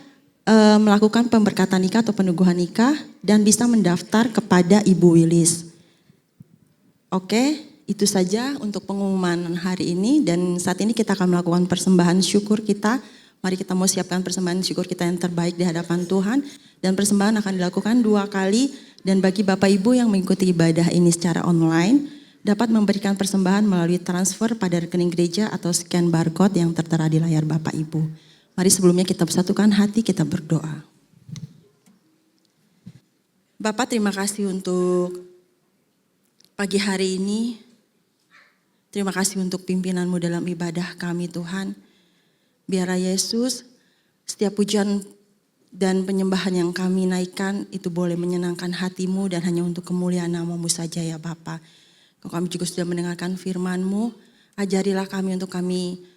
melakukan pemberkatan nikah atau peneguhan nikah dan bisa mendaftar kepada Ibu Wilis. Oke, itu saja untuk pengumuman hari ini dan saat ini kita akan melakukan persembahan syukur kita. Mari kita mau siapkan persembahan syukur kita yang terbaik di hadapan Tuhan. Dan persembahan akan dilakukan 2 kali. Dan bagi Bapak Ibu yang mengikuti ibadah ini secara online, dapat memberikan persembahan melalui transfer pada rekening gereja atau scan barcode yang tertera di layar Bapak Ibu. Mari sebelumnya kita bersatukan hati, kita berdoa. Bapak, terima kasih untuk pagi hari ini. Terima kasih untuk pimpinan-Mu dalam ibadah kami Tuhan. Biarlah Yesus, setiap pujian dan penyembahan yang kami naikkan itu boleh menyenangkan hati-Mu dan hanya untuk kemuliaan nama-Mu saja ya Bapa. Kami juga sudah mendengarkan firman-Mu, ajarilah kami untuk kami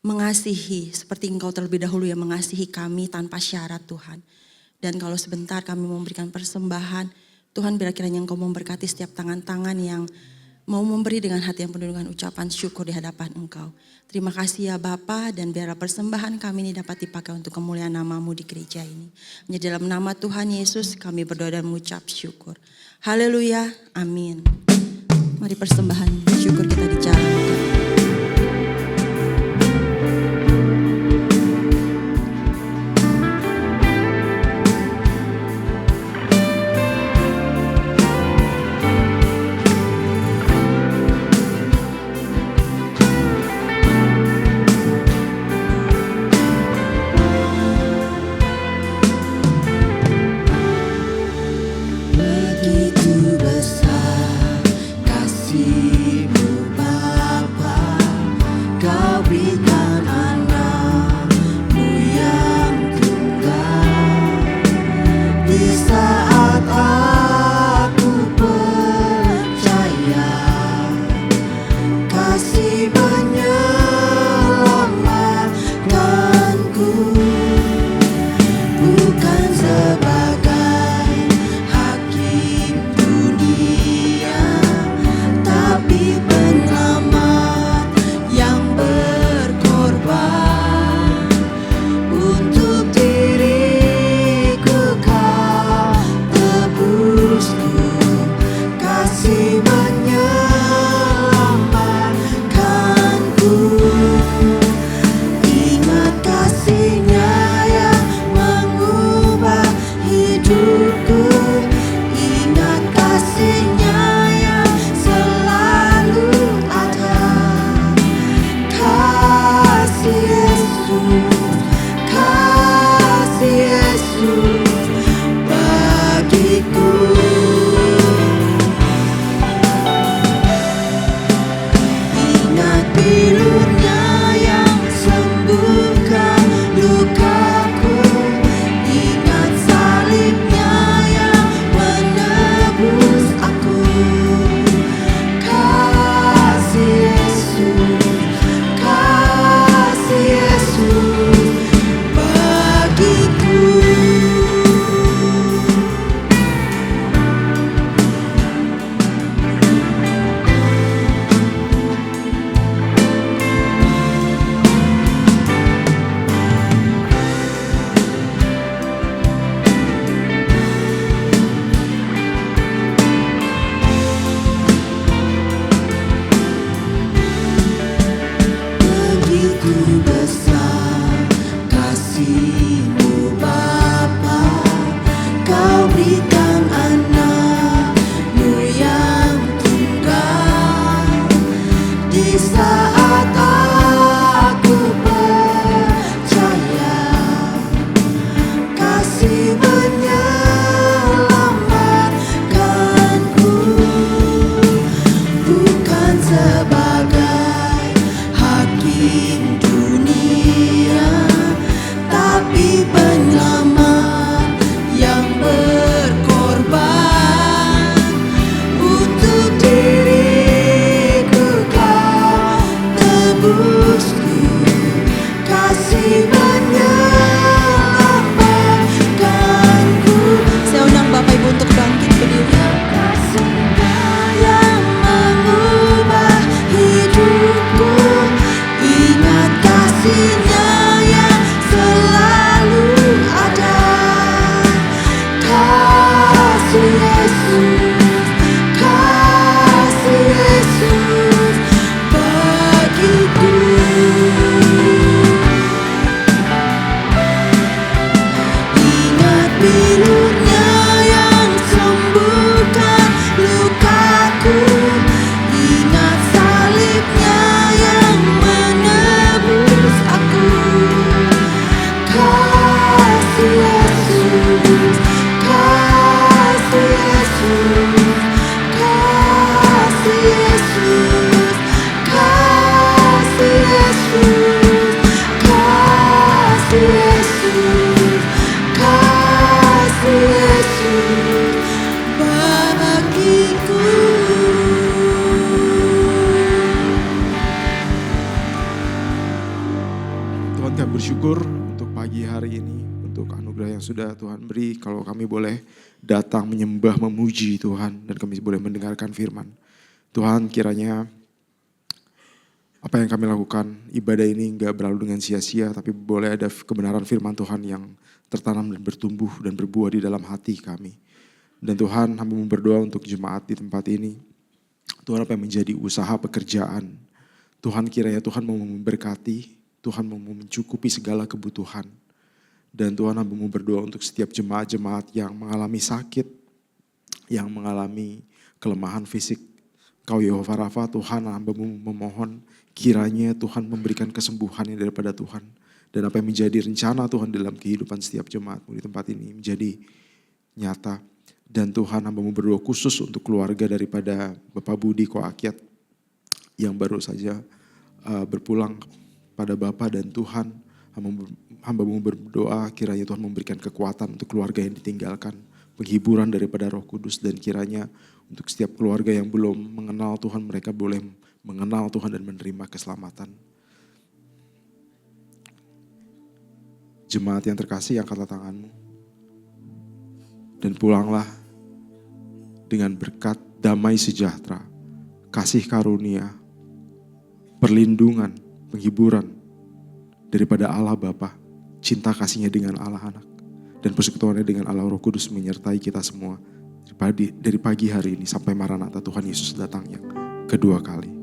mengasihi seperti Engkau terlebih dahulu yang mengasihi kami tanpa syarat Tuhan. Dan kalau sebentar kami memberikan persembahan, Tuhan biarlah kiranya Engkau memberkati setiap tangan-tangan yang mau memberi dengan hati yang penuh dengan ucapan syukur di hadapan Engkau. Terima kasih ya Bapa dan biarlah persembahan kami ini dapat dipakai untuk kemuliaan nama-Mu di gereja ini. Hanya dalam nama Tuhan Yesus kami berdoa dan mengucap syukur. Haleluya, amin. Mari persembahan syukur kita dijalankan. Begitu besar kasih-Mu Bapa, Kau berikan anak-Mu yang tunggal. Di saat aku percaya kasih banyak saat aku percaya kasih menyelamatkanku, bukan sebagai hakim dunia, tapi penyelamat yang berkorban untuk diriku. Kau tebusku, kasih menyelamatkanku. Saya undang Bapak Ibu untuk bangkit berdiri. Kasih-Nya yang mengubah hidupku, ingat kasih-Nya yang selalu ada. Kasih Yesus, kasih Yesus bagiku. Ingat pilur-Nya yang sembuhkan lukaku, ingat salib-Nya yang menebus aku. Kasih Yesus, kasih Yesus, kasih Yesus, kasih Yesus, kasih Yesus, kasih Yesus bagiku. Tuhan, kami bersyukur untuk pagi hari ini, untuk anugerah yang sudah Tuhan beri. Kalau kami boleh datang menyembah, memuji Tuhan, dan kami boleh mendengarkan firman. Tuhan, kiranya apa yang kami lakukan, ibadah ini enggak berlalu dengan sia-sia, tapi boleh ada kebenaran firman Tuhan yang tertanam dan bertumbuh dan berbuah di dalam hati kami. Dan Tuhan, hamba berdoa untuk jemaat di tempat ini. Tuhan, apa yang menjadi usaha pekerjaan, Tuhan kiranya Tuhan mau memberkati, Tuhan mau mencukupi segala kebutuhan. Dan Tuhan, hamba berdoa untuk setiap jemaat-jemaat yang mengalami sakit, yang mengalami kelemahan fisik. Kau Yehova Rafa, Tuhan, hamba memohon kiranya Tuhan memberikan kesembuhan yang daripada Tuhan. Dan apa yang menjadi rencana Tuhan dalam kehidupan setiap jemaat-Mu di tempat ini menjadi nyata. Dan Tuhan, hamba berdoa khusus untuk keluarga daripada Bapak Budi Koakiat yang baru saja berpulang pada Bapa. Dan Tuhan, hamba berdoa kiranya Tuhan memberikan kekuatan untuk keluarga yang ditinggalkan, penghiburan daripada Roh Kudus, dan kiranya untuk setiap keluarga yang belum mengenal Tuhan, mereka boleh mengenal Tuhan dan menerima keselamatan. Jemaat yang terkasih, angkatlah tanganmu dan pulanglah dengan berkat damai sejahtera, kasih karunia, perlindungan, penghiburan daripada Allah Bapa, cinta kasihnya dengan Allah Anak, dan persekutuannya dengan Allah Roh Kudus menyertai kita semua dari pagi hari ini sampai Maranatha Tuhan Yesus datang yang kedua kali.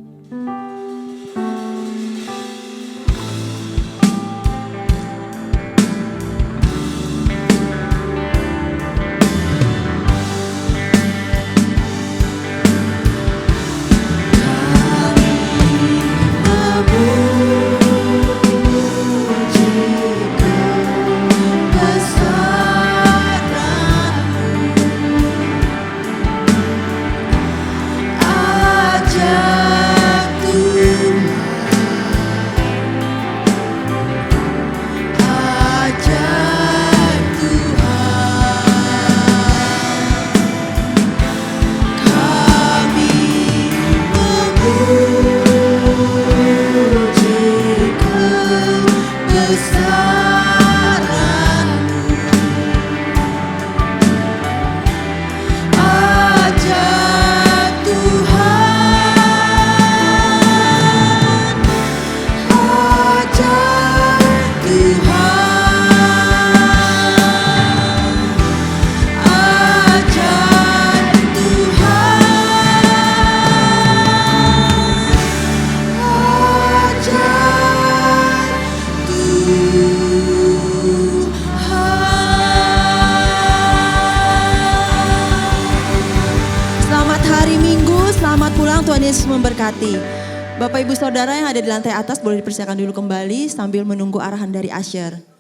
Tuhan Yesus memberkati. Bapak Ibu Saudara yang ada di lantai atas boleh dipersilakan dulu kembali sambil menunggu arahan dari Asher.